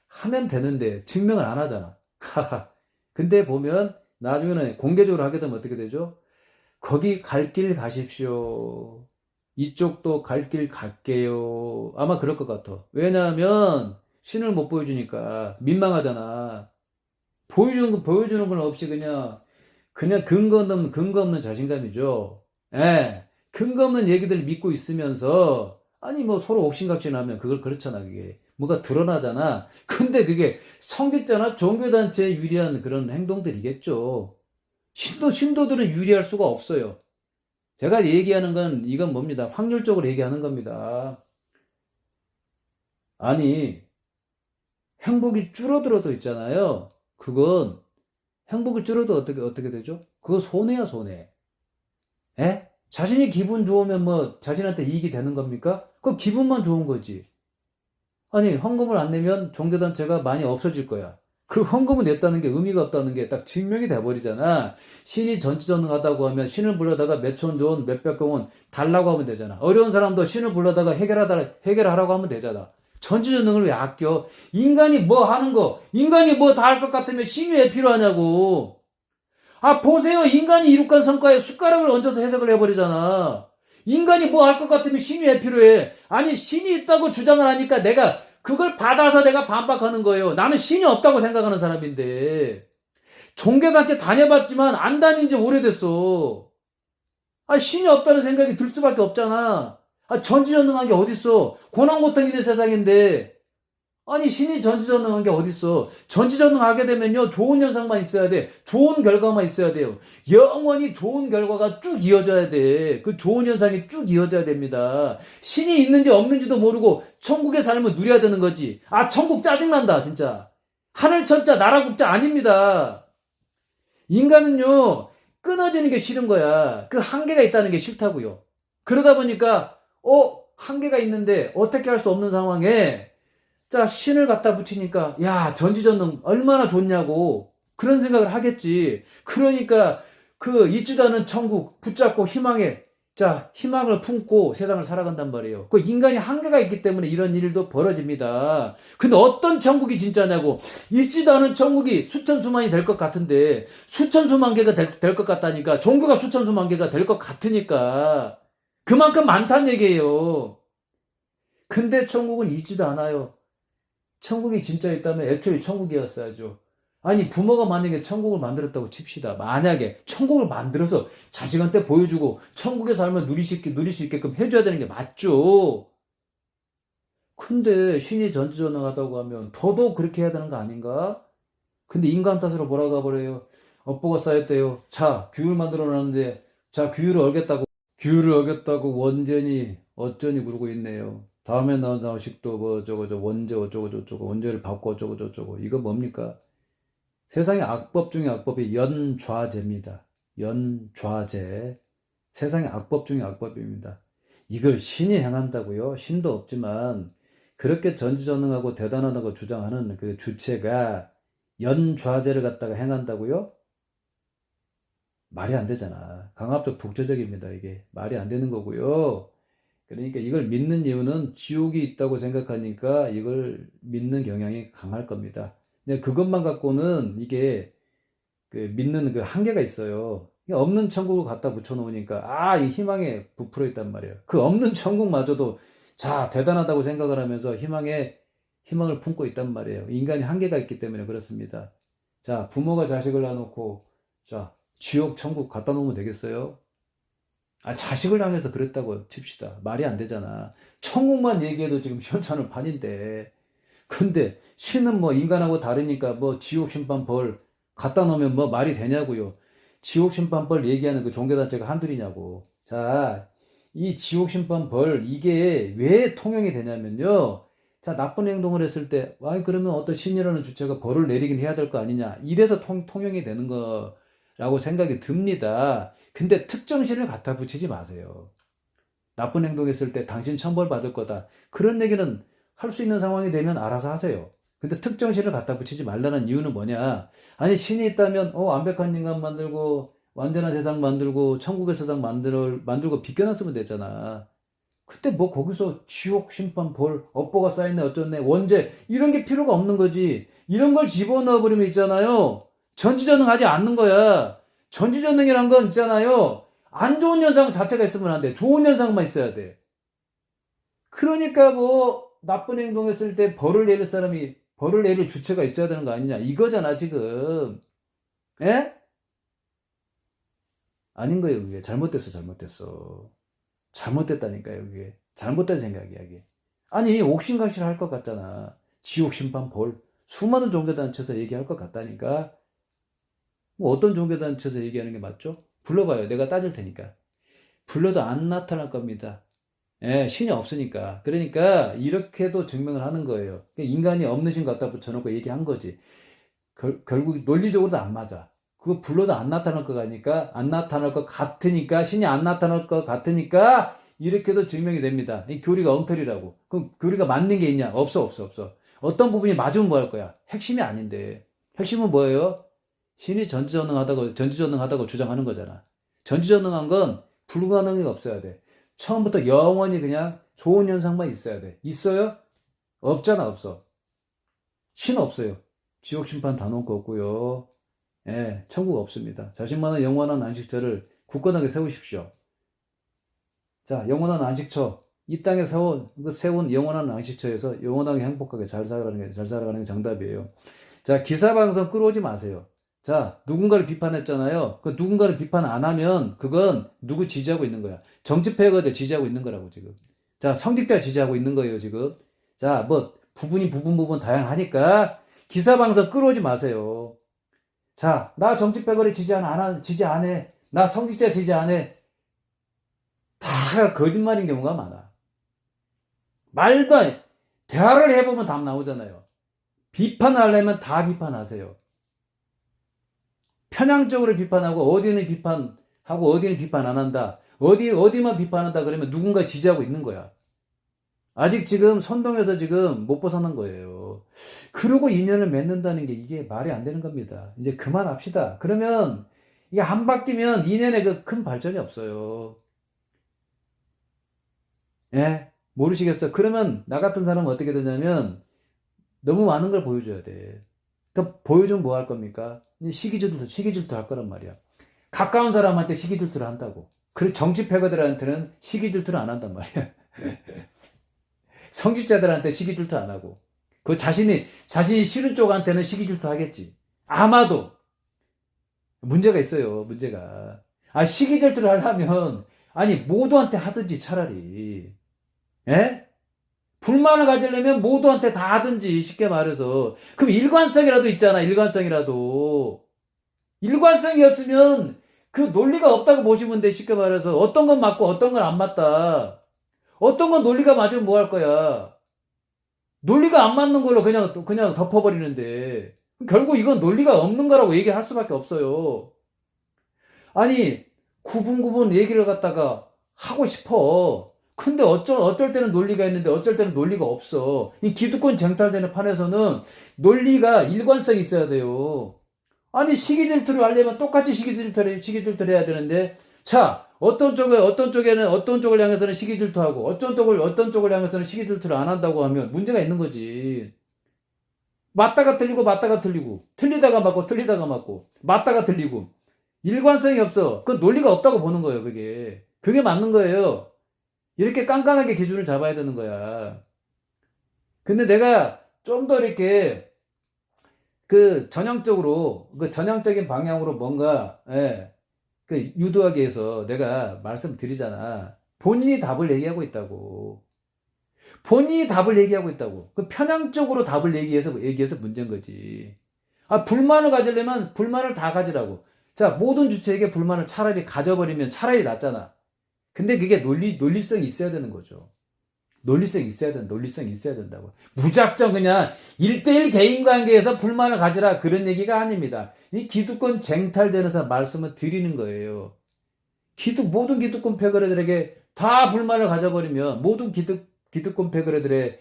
하면 되는데, 증명을 안 하잖아. 하하. 근데 보면, 나중에는 공개적으로 하게 되면 어떻게 되죠? 거기 갈 길 가십시오. 이쪽도 갈 길 갈게요. 아마 그럴 것 같아. 왜냐하면 신을 못 보여주니까 민망하잖아. 보여주는 건 없이 그냥 근거 없는 자신감이죠. 예. 근거 없는 얘기들 믿고 있으면서 아니 뭐 서로 옥신각신하면 그걸 그렇잖아 그게. 뭐가 드러나잖아. 근데 그게 성직자나 종교단체에 유리한 그런 행동들이겠죠. 신도들은 유리할 수가 없어요. 제가 얘기하는 건 이건 뭡니다. 확률적으로 얘기하는 겁니다. 아니, 행복이 줄어들어도 있잖아요. 그건 행복이 줄어도 어떻게 되죠? 그거 손해야, 손해. 에? 자신이 기분 좋으면 뭐 자신한테 이익이 되는 겁니까? 그 기분만 좋은 거지. 아니, 헌금을 안 내면 종교단체가 많이 없어질 거야. 그 헌금을 냈다는 게 의미가 없다는 게 딱 증명이 돼버리잖아. 신이 전지전능하다고 하면 신을 불러다가 몇천 원, 몇백억 원 달라고 하면 되잖아. 어려운 사람도 신을 불러다가 해결하라고 하면 되잖아. 전지전능을 왜 아껴? 인간이 뭐 하는 거, 인간이 뭐 다 할 것 같으면 신이 왜 필요하냐고. 아, 보세요. 인간이 이룩한 성과에 숟가락을 얹어서 해석을 해버리잖아. 인간이 뭐 할 것 같으면 신이 왜 필요해? 아니, 신이 있다고 주장을 하니까 내가 그걸 받아서 내가 반박하는 거예요. 나는 신이 없다고 생각하는 사람인데. 종교단체 다녀봤지만 안 다닌 지 오래됐어. 아, 신이 없다는 생각이 들 수밖에 없잖아. 아, 전지전능한 게 어딨어. 고난고통 있는 세상인데. 아니 신이 전지전능한 게 어딨어. 전지전능하게 되면요 좋은 현상만 있어야 돼. 좋은 결과만 있어야 돼요. 영원히 좋은 결과가 쭉 이어져야 돼. 그 좋은 현상이 쭉 이어져야 됩니다. 신이 있는지 없는지도 모르고 천국의 삶을 누려야 되는 거지. 아 천국 짜증난다 진짜. 하늘 천자 나라 국자 아닙니다. 인간은요 끊어지는 게 싫은 거야. 그 한계가 있다는 게 싫다고요. 그러다 보니까 한계가 있는데 어떻게 할 수 없는 상황에 자, 신을 갖다 붙이니까, 야, 전지전능 얼마나 좋냐고, 그런 생각을 하겠지. 그러니까, 그, 있지도 않은 천국 붙잡고 희망을 품고 세상을 살아간단 말이에요. 그 인간이 한계가 있기 때문에 이런 일도 벌어집니다. 근데 어떤 천국이 진짜냐고, 있지도 않은 천국이 수천 수만이 될 것 같은데, 수천 수만 개가 될 것 같다니까, 종교가 수천 수만 개가 될 것 같으니까, 그만큼 많다는 얘기예요. 근데 천국은 있지도 않아요. 천국이 진짜 있다면 애초에 천국이었어야죠. 아니 부모가 만약에 천국을 만들었다고 칩시다. 만약에 천국을 만들어서 자식한테 보여주고 천국의 삶을 누릴 수 있게끔 해줘야 되는 게 맞죠. 근데 신이 전지전능하다고 하면 더더욱 그렇게 해야 되는 거 아닌가? 근데 인간 탓으로 몰아가 버려요. 업보가 쌓였대요. 자 규율 만들어 놨는데 자 규율을 어겼다고 원전이 어쩌니 그러고 있네요. 다음에 나온 자식도 뭐 저거 원죄 어쩌고 저쩌고 원죄를 받고 어쩌고 저쩌고 이거 뭡니까? 세상의 악법 중에 악법이 연좌제입니다. 연좌제. 세상의 악법 중에 악법입니다. 이걸 신이 행한다고요? 신도 없지만 그렇게 전지전능하고 대단하다고 주장하는 그 주체가 연좌제를 갖다가 행한다고요? 말이 안 되잖아. 강압적 독재적입니다. 이게 말이 안 되는 거고요. 그러니까 이걸 믿는 이유는 지옥이 있다고 생각하니까 이걸 믿는 경향이 강할 겁니다. 근데 그것만 갖고는 이게 그 믿는 그 한계가 있어요. 없는 천국을 갖다 붙여놓으니까 이 희망에 부풀어 있단 말이에요. 그 없는 천국마저도 자 대단하다고 생각을 하면서 희망을 품고 있단 말이에요. 인간이 한계가 있기 때문에 그렇습니다. 자, 부모가 자식을 낳아놓고, 자, 지옥, 천국 갖다 놓으면 되겠어요? 아, 자식을 향해서 그랬다고 칩시다. 말이 안 되잖아. 천국만 얘기해도 지금 시원찮을 판인데. 근데 신은 뭐 인간하고 다르니까 뭐 지옥 심판 벌 갖다 놓으면 뭐 말이 되냐고요. 지옥 심판 벌 얘기하는 그 종교단체가 한둘이냐고. 자, 이 지옥 심판 벌 이게 왜 통용이 되냐면요. 자, 나쁜 행동을 했을 때, 와, 그러면 어떤 신이라는 주체가 벌을 내리긴 해야 될 거 아니냐. 이래서 통용이 되는 거라고 생각이 듭니다. 근데 특정 신을 갖다 붙이지 마세요. 나쁜 행동했을 때 당신 천벌 받을 거다. 그런 얘기는 할 수 있는 상황이 되면 알아서 하세요. 근데 특정 신을 갖다 붙이지 말라는 이유는 뭐냐? 아니, 신이 있다면, 완벽한 인간 만들고, 완전한 세상 만들고, 천국의 세상 만들고 비껴놨으면 됐잖아. 그때 뭐 거기서 지옥, 심판, 벌, 업보가 쌓였네, 어쩌네, 원죄, 이런 게 필요가 없는 거지. 이런 걸 집어넣어버리면 있잖아요. 전지전능하지 않는 거야. 전지전능이란 건 있잖아요. 안 좋은 현상 자체가 있으면 안 돼. 좋은 현상만 있어야 돼. 그러니까 뭐 나쁜 행동했을 때 벌을 내릴 주체가 있어야 되는 거 아니냐 이거잖아 지금. 에? 아닌 거예요. 그게 잘못됐어. 잘못됐다니까요. 그게 잘못된 생각이야 이게. 아니 옥신각신 할 것 같잖아. 지옥 심판 벌 수많은 종교단체에서 얘기할 것 같다니까. 뭐 어떤 종교단체에서 얘기하는 게 맞죠? 불러봐요. 내가 따질 테니까. 불러도 안 나타날 겁니다. 예, 신이 없으니까. 그러니까 이렇게도 증명을 하는 거예요. 인간이 없는 신 갖다 붙여놓고 얘기한 거지. 결국 논리적으로도 안 맞아. 그거 불러도 안 나타날 것 같으니까, 안 나타날 것 같으니까, 신이 안 나타날 것 같으니까 이렇게도 증명이 됩니다. 이 교리가 엉터리라고. 그럼 교리가 맞는 게 있냐? 없어. 어떤 부분이 맞으면 뭐 할 거야? 핵심이 아닌데. 핵심은 뭐예요? 신이 전지전능하다고 주장하는 거잖아. 전지전능한 건 불가능이 없어야 돼. 처음부터 영원히 그냥 좋은 현상만 있어야 돼. 있어요? 없잖아, 없어. 신 없어요. 지옥 심판 단언 거 없고요. 예, 천국 없습니다. 자신만의 영원한 안식처를 굳건하게 세우십시오. 자, 영원한 안식처. 이 땅에 세운 영원한 안식처에서 영원하게 행복하게 잘 살아가는 게 정답이에요. 자, 기사방송 끌어오지 마세요. 자, 누군가를 비판했잖아요. 그 누군가를 비판 안 하면 그건 누구 지지하고 있는 거야. 정치패거들 지지하고 있는 거라고, 지금. 자, 성직자 지지하고 있는 거예요, 지금. 자, 뭐, 부분 다양하니까 기사방송 끌어오지 마세요. 자, 나 정치패거를 지지 안 해. 나 성직자 지지 안 해. 다 거짓말인 경우가 많아. 말도 안 해. 대화를 해보면 답 나오잖아요. 비판하려면 다 비판하세요. 편향적으로 비판하고 어디는 비판하고 어디는 비판 안 한다. 어디만 비판한다 그러면 누군가 지지하고 있는 거야. 아직 지금 선동에서 지금 못 벗어난 거예요. 그러고 인연을 맺는다는 게 이게 말이 안 되는 겁니다. 이제 그만합시다. 그러면 이게 한 바뀌면 인연에 그 큰 발전이 없어요. 예? 모르시겠어요? 그러면 나 같은 사람은 어떻게 되냐면 너무 많은 걸 보여줘야 돼. 그러니까 보여주면 뭐 할 겁니까? 시기 질투 할 거란 말이야. 가까운 사람한테 시기 질투를 한다고. 그리고 정치 패거들한테는 시기 질투를 안 한단 말이야. 성직자들한테 시기 질투 안 하고. 그 자신이 싫은 쪽한테는 시기 질투 하겠지. 아마도. 문제가 있어요, 문제가. 아, 시기 질투를 하려면, 아니, 모두한테 하든지 차라리. 예? 불만을 가지려면 모두한테 다 하든지, 쉽게 말해서. 그럼 일관성이라도 있잖아, 일관성이라도. 일관성이 없으면 그 논리가 없다고 보시면 돼, 쉽게 말해서. 어떤 건 맞고 어떤 건 안 맞다. 어떤 건 논리가 맞으면 뭐 할 거야. 논리가 안 맞는 걸로 그냥 덮어버리는데. 결국 이건 논리가 없는 거라고 얘기를 할 수밖에 없어요. 아니, 구분구분 얘기를 갖다가 하고 싶어. 근데 어쩔 때는 논리가 있는데 어쩔 때는 논리가 없어. 이 기득권 쟁탈되는 판에서는 논리가 일관성이 있어야 돼요. 아니, 시기 질투를 하려면 똑같이 시기 질투를 해야 되는데, 자, 어떤 쪽을 향해서는 시기 질투하고, 어떤 쪽을 향해서는 시기 질투를 안 한다고 하면 문제가 있는 거지. 맞다가 틀리고, 틀리다가 맞고, 맞다가 틀리고, 일관성이 없어. 그건 논리가 없다고 보는 거예요, 그게. 그게 맞는 거예요. 이렇게 깐깐하게 기준을 잡아야 되는 거야. 근데 내가 좀 더 이렇게 그 전형적으로 그 전형적인 방향으로 뭔가 그 유도하기 위해서 내가 말씀드리잖아. 본인이 답을 얘기하고 있다고. 본인이 답을 얘기하고 있다고. 그 편향적으로 답을 얘기해서 문제인 거지. 아, 불만을 가지려면 불만을 다 가지라고. 자, 모든 주체에게 불만을 차라리 가져버리면 차라리 낫잖아. 근데 그게 논리성이 있어야 되는 거죠. 논리성이 있어야 된다고. 무작정 그냥 1대1 개인 관계에서 불만을 가지라 그런 얘기가 아닙니다. 이 기득권 쟁탈전에서 말씀을 드리는 거예요. 모든 기득권 패거리들에게 다 불만을 가져버리면 기득권 패거리들의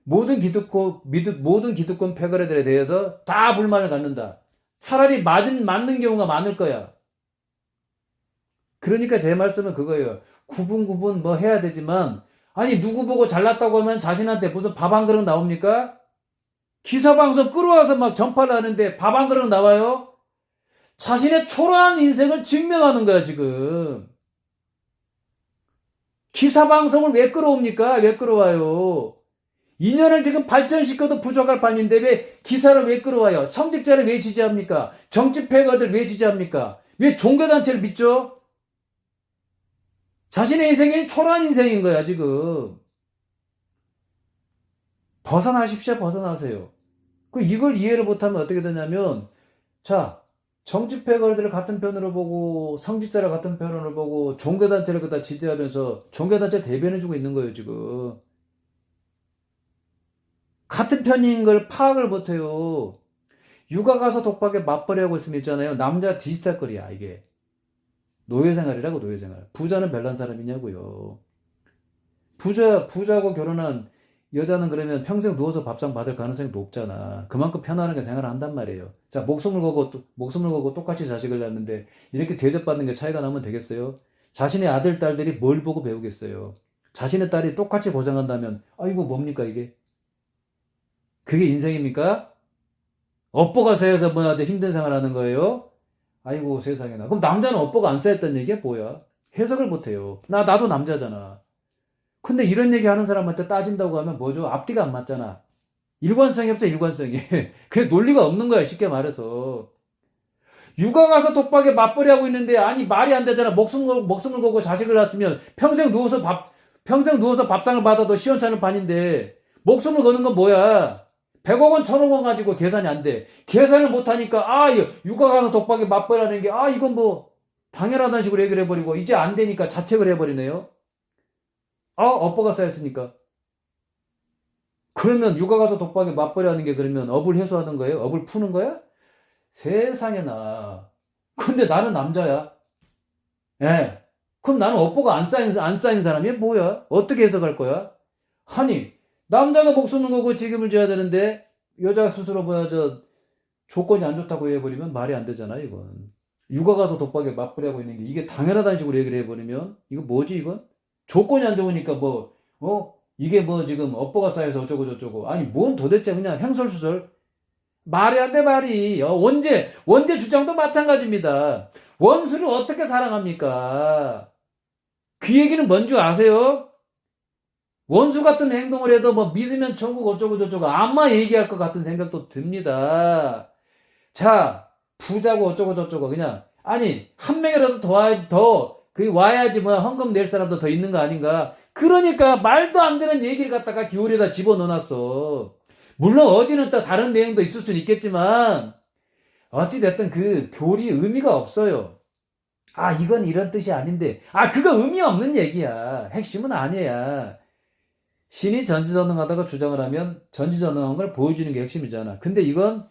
모든 기득권 패거리들에 대해서 다 불만을 갖는다. 차라리 맞는 경우가 많을 거야. 그러니까 제 말씀은 그거예요. 구분 뭐 해야 되지만 아니 누구 보고 잘났다고 하면 자신한테 무슨 밥 한 그릇 나옵니까? 기사방송 끌어와서 막 전파를 하는데 밥 한 그릇 나와요? 자신의 초라한 인생을 증명하는 거야 지금. 기사방송을 왜 끌어옵니까? 왜 끌어와요? 인연을 지금 발전시켜도 부족할 판인데 왜 기사를 왜 끌어와요? 성직자를 왜 지지합니까? 정치 패거들 왜 지지합니까? 왜 종교단체를 믿죠? 자신의 인생이 초라한 인생인 거야 지금. 벗어나십시오. 벗어나세요. 이걸 이해를 못하면 어떻게 되냐면 자 정치 패거리들을 같은 편으로 보고 성직자를 같은 편으로 보고 종교단체를 그다 지지하면서 종교단체 대변해주고 있는 거예요 지금. 같은 편인 걸 파악을 못해요. 육아 가서 독박에 맞벌이하고 있으면 있잖아요. 남자 디지털거리야 이게. 노예생활이라고 노예생활. 부자는 별난 사람이냐고요. 부자고 결혼한 여자는 그러면 평생 누워서 밥상 받을 가능성이 높잖아. 그만큼 편안하게 생활을 한단 말이에요. 자, 목숨을 걸고 똑같이 자식을 낳는데 이렇게 대접받는 게 차이가 나면 되겠어요? 자신의 아들, 딸들이 뭘 보고 배우겠어요? 자신의 딸이 똑같이 고생한다면, 이거 뭡니까, 이게? 그게 인생입니까? 업보가 쌓여서 힘든 생활 하는 거예요? 아이고, 세상에나. 그럼 남자는 업보가 안 쌓였다는 얘기야, 뭐야? 해석을 못해요. 나도 남자잖아. 근데 이런 얘기 하는 사람한테 따진다고 하면 뭐죠? 앞뒤가 안 맞잖아. 일관성이 없어, 일관성이. 그게 논리가 없는 거야, 쉽게 말해서. 육아 가서 독박에 맞벌이하고 있는데, 아니, 말이 안 되잖아. 목숨을 걸고 자식을 낳았으면 평생 누워서 밥상을 받아도 시원찮은 판인데, 목숨을 거는 건 뭐야? 100억 원, 1000억 원 가지고 계산이 안 돼. 계산을 못 하니까, 육아 가서 독박에 맞벌이하는 게, 이건 뭐, 당연하다는 식으로 얘기를 해버리고, 이제 안 되니까 자책을 해버리네요. 업보가 쌓였으니까. 그러면 육아 가서 독박에 맞벌이 하는 게 그러면 업을 해소하는 거예요? 업을 푸는 거야? 세상에나. 근데 나는 남자야. 예. 그럼 나는 업보가 안 쌓인 사람이 뭐야? 어떻게 해석할 거야? 아니, 남자가 목숨을 걸고 책임을 져야 되는데, 여자 스스로 조건이 안 좋다고 해버리면 말이 안 되잖아, 이건. 육아 가서 독박에 맞벌이 하고 있는 게 이게 당연하다는 식으로 얘기를 해버리면, 이거 뭐지, 이건? 조건이 안 좋으니까 이게 지금 업보가 쌓여서 어쩌고 저쩌고. 아니, 뭔 도대체 그냥 횡설수설. 말이 안 돼, 말이. 원죄 주장도 마찬가지입니다. 원수를 어떻게 사랑합니까? 그 얘기는 뭔지 아세요? 원수 같은 행동을 해도 믿으면 천국 어쩌고 저쩌고 아마 얘기할 것 같은 생각도 듭니다. 자, 부자고 어쩌고 저쩌고 그냥. 아니, 한 명이라도 와야지 헌금 낼 사람도 더 있는 거 아닌가? 그러니까 말도 안 되는 얘기를 갖다가 교리에다 집어넣어놨어. 물론 어디는 또 다른 내용도 있을 수는 있겠지만 어찌됐든 그 교리 의미가 없어요. 이건 이런 뜻이 아닌데 그거 의미 없는 얘기야. 핵심은 아니야. 신이 전지전능하다고 주장을 하면 전지전능한 걸 보여주는 게 핵심이잖아. 근데 이건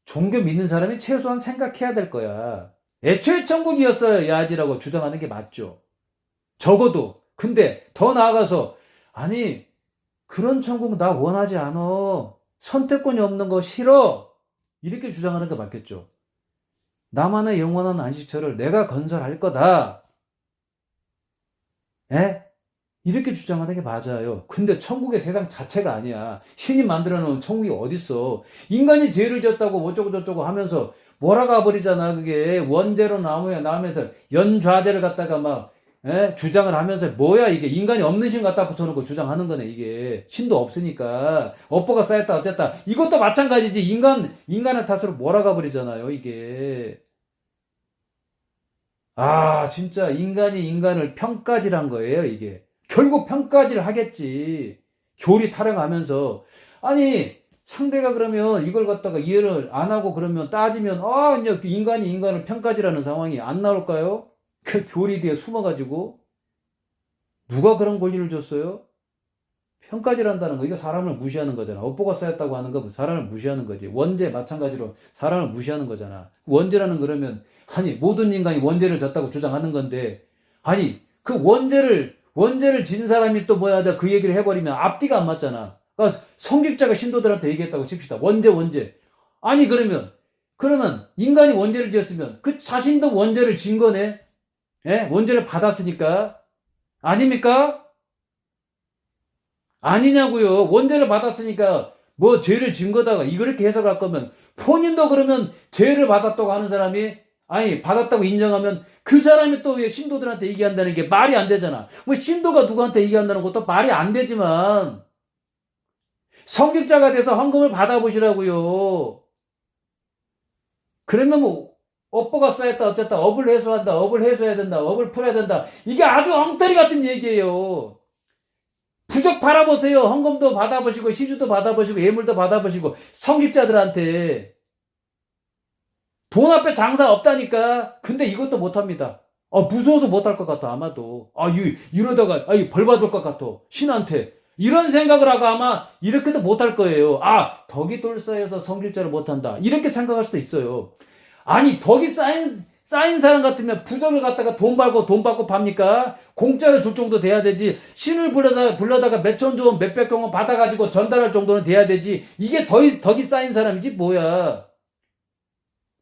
종교 믿는 사람이 최소한 생각해야 될 거야. 애초에 천국이었어야지라고 주장하는 게 맞죠. 적어도. 근데 더 나아가서 그런 천국 나 원하지 않아. 선택권이 없는 거 싫어. 이렇게 주장하는 게 맞겠죠. 나만의 영원한 안식처를 내가 건설할 거다. 이렇게 주장하는 게 맞아요. 근데 천국의 세상 자체가 아니야. 신이 만들어 놓은 천국이 어딨어. 인간이 죄를 졌다고 어쩌고 저쩌고 하면서 몰아가 버리잖아. 그게 원죄로 나오면서 연좌제를 갖다가 주장을 하면서 뭐야 이게 인간이 없는 신 갖다 붙여놓고 주장하는 거네 이게 신도 없으니까 업보가 쌓였다 어쨌다 이것도 마찬가지지 인간의 탓으로 몰아가 버리잖아요 이게 아 진짜 인간이 인간을 평가질한 거예요 이게 결국 평가질 하겠지 교리 타령하면서 아니 상대가 그러면 이걸 갖다가 이해를 안 하고 그러면 따지면 아 이제 인간이 인간을 평가질하는 상황이 안 나올까요? 그 교리 뒤에 숨어가지고 누가 그런 권리를 줬어요? 평가질한다는 거 이거 사람을 무시하는 거잖아. 업보가 쌓였다고 하는 거 사람을 무시하는 거지. 원죄 마찬가지로 사람을 무시하는 거잖아. 원죄라는 그러면 아니 모든 인간이 원죄를 졌다고 주장하는 건데 아니 그 원죄를 진 사람이 또 뭐야 그 얘기를 해버리면 앞뒤가 안 맞잖아. 그러니까 성직자가 신도들한테 얘기했다고 칩시다. 원죄. 아니 그러면 인간이 원죄를 지었으면 그 자신도 원죄를 진 거네. 예? 원죄를 받았으니까 아닙니까? 아니냐고요. 원죄를 받았으니까 뭐 죄를 진 거다가 이렇게 해석할 거면 본인도 그러면 죄를 받았다고 하는 사람이 아니 받았다고 인정하면 그 사람이 또 왜 신도들한테 얘기한다는 게 말이 안 되잖아. 뭐 신도가 누구한테 얘기한다는 것도 말이 안 되지만 성직자가 돼서 헌금을 받아보시라고요. 그러면 뭐 업보가 쌓였다 어쨌다 업을 해소한다 업을 해소해야 된다 업을 풀어야 된다 이게 아주 엉터리 같은 얘기예요. 부적 바라보세요. 헌금도 받아보시고 시주도 받아보시고 예물도 받아보시고 성직자들한테 돈 앞에 장사 없다니까. 근데 이것도 못합니다. 무서워서 못할 것 같아 아마도. 이러다가 벌 받을 것 같아 신한테. 이런 생각을 하고 아마 이렇게도 못할 거예요. 덕이 똘싸여서 성직자를 못한다 이렇게 생각할 수도 있어요. 아니 덕이 쌓인 사람 같으면 부적을 갖다가 돈 받고 팝니까? 공짜로 줄 정도 돼야 되지. 신을 불러다가 몇천 원 몇백 경원 받아가지고 전달할 정도는 돼야 되지. 이게 덕이 쌓인 사람이지 뭐야.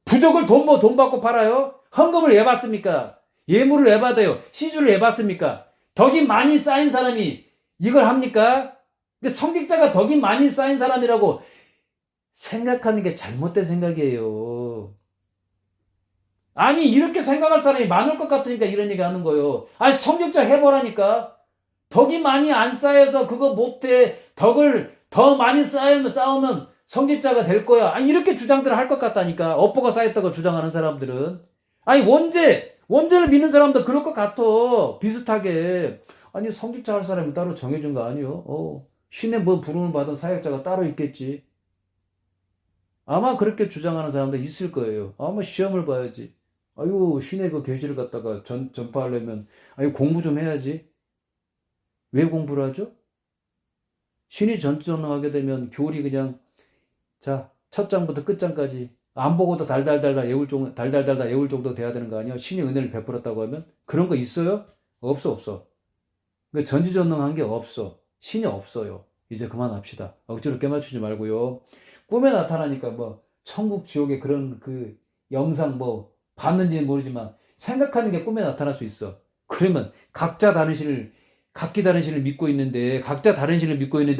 부적을 돈 받고 팔아요? 헌금을 왜 받습니까? 예물을 왜 받아요? 시주를 왜 받습니까? 덕이 많이 쌓인 사람이 이걸 합니까? 근데 성직자가 덕이 많이 쌓인 사람이라고 생각하는 게 잘못된 생각이에요. 아니 이렇게 생각할 사람이 많을 것 같으니까 이런 얘기 하는 거예요. 아니 성직자 해보라니까. 덕이 많이 안 쌓여서 그거 못해. 덕을 더 많이 쌓으면 성직자가 될 거야. 아니 이렇게 주장들을 할 것 같다니까. 업보가 쌓였다고 주장하는 사람들은. 아니 원죄를 믿는 사람도 그럴 것 같아. 비슷하게. 아니 성직자 할 사람이 따로 정해준 거 아니요. 신의 뭐 부름을 받은 사역자가 따로 있겠지. 아마 그렇게 주장하는 사람도 있을 거예요. 아마 시험을 봐야지. 신의 그 계시를 갖다가 전파하려면, 공부 좀 해야지. 왜 공부를 하죠? 신이 전전하게 되면 교리 그냥, 첫 장부터 끝장까지 안 보고도 달달달 외울 정도 돼야 되는 거 아니야? 신이 은혜를 베풀었다고 하면? 그런 거 있어요? 없어. 그러니까 전지전능한 게 없어. 신이 없어요. 이제 그만합시다. 억지로 깨맞추지 말고요. 꿈에 나타나니까 천국 지옥의 그런 그 영상 봤는지는 모르지만 생각하는 게 꿈에 나타날 수 있어. 그러면 각기 다른 신을 믿고 있는데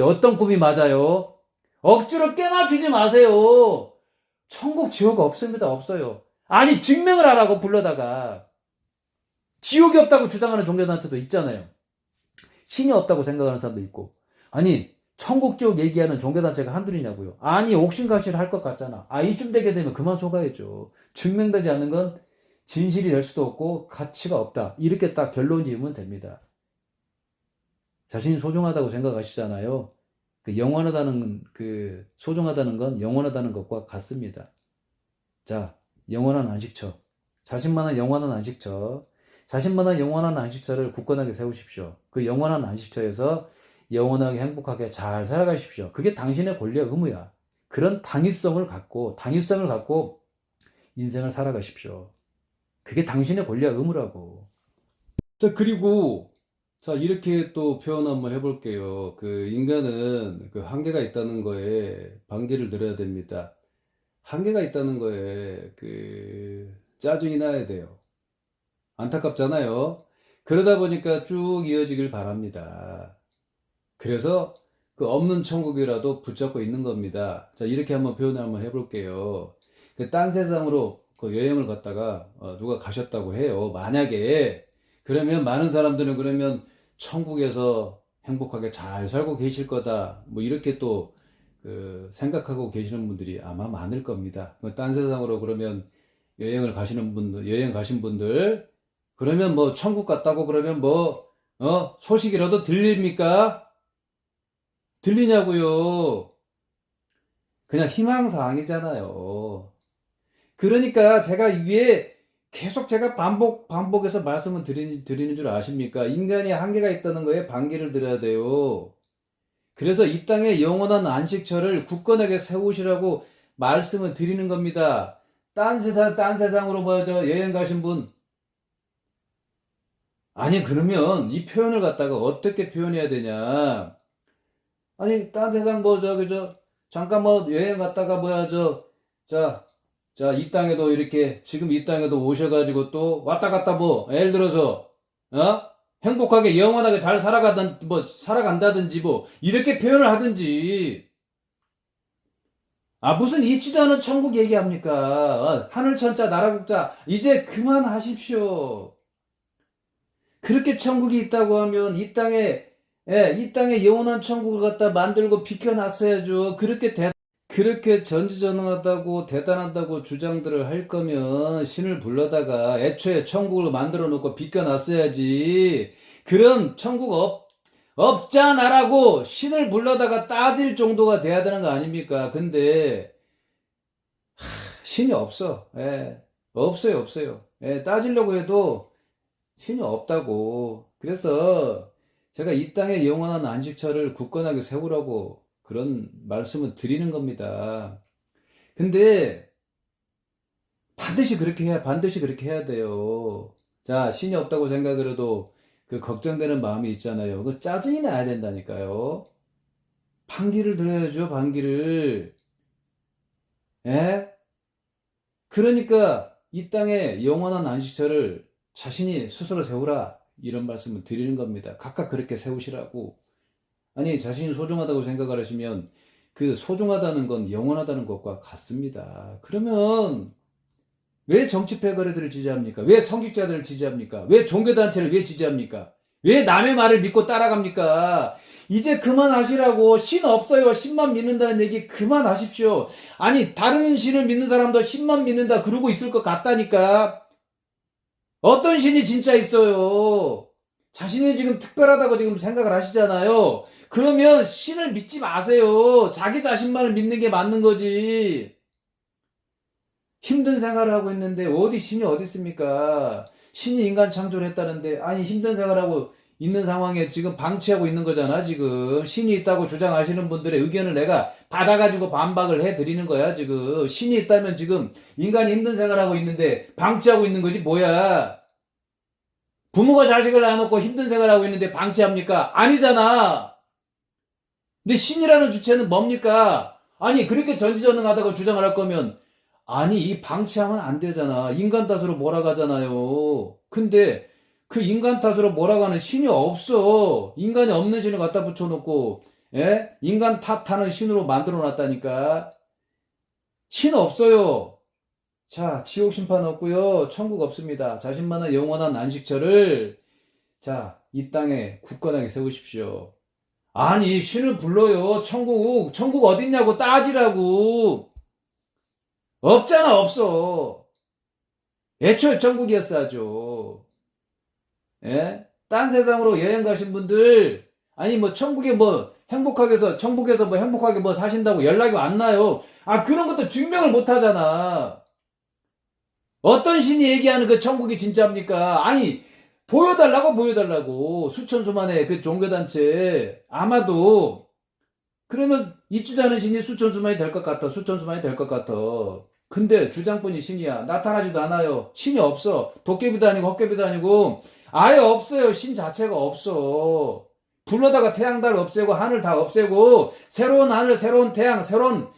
어떤 꿈이 맞아요? 억지로 깨맞추지 마세요. 천국 지옥 없습니다. 없어요. 아니 증명을 하라고 불러다가 지옥이 없다고 주장하는 종교단체도 있잖아요. 신이 없다고 생각하는 사람도 있고. 아니 천국 지옥 얘기하는 종교단체가 한둘이냐고요. 아니 옥신각신을 할 것 같잖아. 이쯤 되게 되면 그만 속아야죠. 증명되지 않는 건 진실이 될 수도 없고 가치가 없다. 이렇게 딱 결론 지으면 됩니다. 자신이 소중하다고 생각하시잖아요. 소중하다는 건 영원하다는 것과 같습니다. 영원한 안식처. 자신만한 영원한 안식처. 자신만한 영원한 안식처를 굳건하게 세우십시오. 그 영원한 안식처에서 영원하게 행복하게 잘 살아가십시오. 그게 당신의 권리와 의무야. 그런 당위성을 갖고 인생을 살아가십시오. 그게 당신의 권리와 의무라고. 그리고 이렇게 또 표현 한번 해볼게요. 인간은 한계가 있다는 거에 반기를 들어야 됩니다. 한계가 있다는 거에 짜증이 나야 돼요. 안타깝잖아요. 그러다 보니까 쭉 이어지길 바랍니다. 그래서 없는 천국이라도 붙잡고 있는 겁니다. 이렇게 한번 표현을 한번 해볼게요. 딴 세상으로 여행을 갔다가 누가 가셨다고 해요. 만약에 그러면 많은 사람들은 그러면 천국에서 행복하게 잘 살고 계실 거다. 뭐 이렇게 또 그 생각하고 계시는 분들이 아마 많을 겁니다. 뭐딴 세상으로 그러면 여행을 가시는 분들, 여행 가신 분들, 그러면 뭐 천국 갔다고 그러면 뭐, 소식이라도 들립니까? 들리냐고요? 그냥 희망사항이잖아요. 그러니까 제가 위에 계속 제가 반복해서 말씀을 드리는 줄 아십니까? 인간이 한계가 있다는 거에 반기를 드려야 돼요. 그래서 이 땅에 영원한 안식처를 굳건하게 세우시라고 말씀을 드리는 겁니다. 딴 세상으로 뭐죠? 여행 가신 분. 아니, 그러면 이 표현을 갖다가 어떻게 표현해야 되냐? 아니, 딴 세상 뭐, 잠깐 뭐 여행 갔다가 뭐야, 자, 이 땅에도 이렇게, 지금 이 땅에도 오셔가지고 또 왔다 갔다 뭐, 예를 들어서, 행복하게, 영원하게 잘 살아간다든지 뭐, 이렇게 표현을 하든지, 무슨 있지도 않은 천국 얘기합니까? 하늘천자, 나라국자, 이제 그만하십시오. 그렇게 천국이 있다고 하면 이 땅에 영원한 천국을 갖다 만들고 비켜놨어야죠. 그렇게 전지전능하다고 대단하다고 주장들을 할 거면 신을 불러다가 애초에 천국을 만들어 놓고 비켜놨어야지. 그런 천국 없잖아라고 신을 불러다가 따질 정도가 돼야 되는 거 아닙니까? 근데 신이 없어. 예. 없어요. 예, 따지려고 해도 신이 없다고. 그래서 제가 이 땅에 영원한 안식처를 굳건하게 세우라고 그런 말씀을 드리는 겁니다. 근데 반드시 그렇게 해야 돼요. 자, 신이 없다고 생각을 해도 그 걱정되는 마음이 있잖아요. 그 짜증이 나야 된다니까요. 반기를 들어야죠, 반기를. 예? 그러니까 이 땅에 영원한 안식처를 자신이 스스로 세우라. 이런 말씀을 드리는 겁니다. 각각 그렇게 세우시라고. 아니, 자신이 소중하다고 생각을 하시면 그 소중하다는 건 영원하다는 것과 같습니다. 그러면 왜 정치패거리들을 지지합니까? 왜 성직자들을 지지합니까? 왜 종교단체를 왜 지지합니까? 왜 남의 말을 믿고 따라갑니까? 이제 그만하시라고. 신 없어요. 신만 믿는다는 얘기 그만하십시오. 아니, 다른 신을 믿는 사람도 신만 믿는다 그러고 있을 것 같다니까. 어떤 신이 진짜 있어요? 자신이 지금 특별하다고 지금 생각을 하시잖아요. 그러면 신을 믿지 마세요. 자기 자신만을 믿는 게 맞는 거지. 힘든 생활을 하고 있는데 어디 신이 어디 있습니까? 신이 인간 창조를 했다는데 아니 힘든 생활하고 있는 상황에 지금 방치하고 있는 거잖아 지금. 신이 있다고 주장하시는 분들의 의견을 내가 받아가지고 반박을 해드리는 거야 지금. 신이 있다면 지금 인간이 힘든 생활하고 있는데 방치하고 있는 거지 뭐야. 부모가 자식을 낳아놓고 힘든 생활하고 있는데 방치합니까? 아니잖아. 근데 신이라는 주체는 뭡니까? 아니 그렇게 전지전능하다고 주장을 할 거면 아니 이 방치하면 안 되잖아. 인간 탓으로 몰아가잖아요. 근데 그 인간 탓으로 몰아가는 신이 없어. 인간이 없는 신을 갖다 붙여놓고 인간 탓하는 신으로 만들어 놨다니까. 신 없어요. 자, 지옥 심판 없고요. 천국 없습니다. 자신만의 영원한 안식처를 이 땅에 굳건하게 세우십시오. 아니 신을 불러요. 천국 어딨냐고 따지라고. 없잖아 없어. 애초에 천국이었어야죠. 예? 딴 세상으로 여행 가신 분들 아니 뭐 천국에서 뭐 행복하게 뭐 사신다고 연락이 왔나요? 그런 것도 증명을 못 하잖아. 어떤 신이 얘기하는 그 천국이 진짜입니까? 아니 보여달라고 수천수만의 그 종교단체 아마도 그러면 있지도 않은 신이 수천수만이 될 것 같아. 근데 주장뿐이 신이야. 나타나지도 않아요. 신이 없어. 도깨비도 아니고 헛개비도 아니고 아예 없어요. 신 자체가 없어. 불러다가 태양 달 없애고 하늘 다 없애고 새로운 하늘 새로운 태양 새로운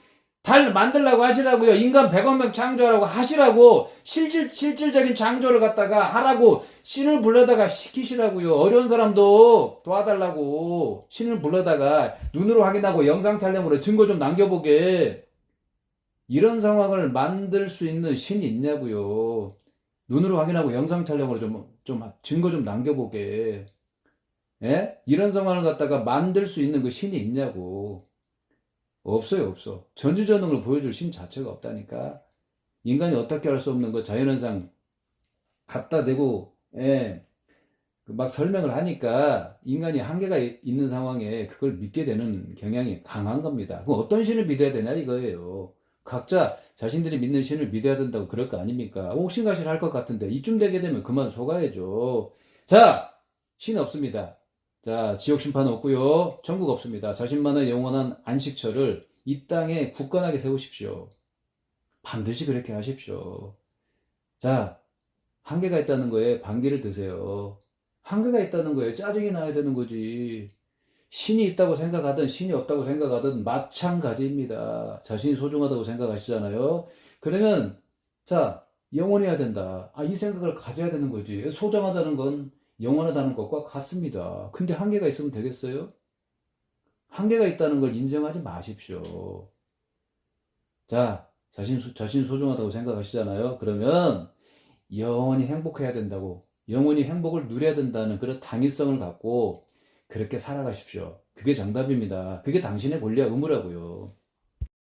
달 만들라고 하시라고요. 인간 100억 명 창조하라고 하시라고. 실질적인 창조를 갖다가 하라고 신을 불러다가 시키시라고요. 어려운 사람도 도와달라고 신을 불러다가 눈으로 확인하고 영상 촬영으로 증거 좀 남겨보게. 이런 상황을 만들 수 있는 신이 있냐고요. 눈으로 확인하고 영상 촬영으로 좀 증거 좀 남겨보게. 예? 이런 상황을 갖다가 만들 수 있는 그 신이 있냐고. 없어요, 없어. 전지전능을 보여줄 신 자체가 없다니까. 인간이 어떻게 할 수 없는 거 자연현상 갖다 대고, 예, 그막 설명을 하니까 인간이 한계가 있는 상황에 그걸 믿게 되는 경향이 강한 겁니다. 그럼 어떤 신을 믿어야 되냐 이거예요. 각자 자신들이 믿는 신을 믿어야 된다고 그럴 거 아닙니까? 옥신각신 할 것 같은데 이쯤 되게 되면 그만 속아야죠. 자, 신 없습니다. 자, 지옥 심판 없고요. 천국 없습니다. 자신만의 영원한 안식처를 이 땅에 굳건하게 세우십시오. 반드시 그렇게 하십시오. 자, 한계가 있다는 거에 반기를 드세요. 한계가 있다는 거에 짜증이 나야 되는 거지. 신이 있다고 생각하든 신이 없다고 생각하든 마찬가지입니다. 자신이 소중하다고 생각하시잖아요. 그러면 자, 영원해야 된다. 아, 이 생각을 가져야 되는 거지. 소중하다는 건 영원하다는 것과 같습니다. 근데 한계가 있으면 되겠어요? 한계가 있다는 걸 인정하지 마십시오. 자, 자신 소중하다고 생각하시잖아요. 그러면 영원히 행복해야 된다고, 영원히 행복을 누려야 된다는 그런 당위성을 갖고 그렇게 살아가십시오. 그게 정답입니다. 그게 당신의 권리와 의무라고요.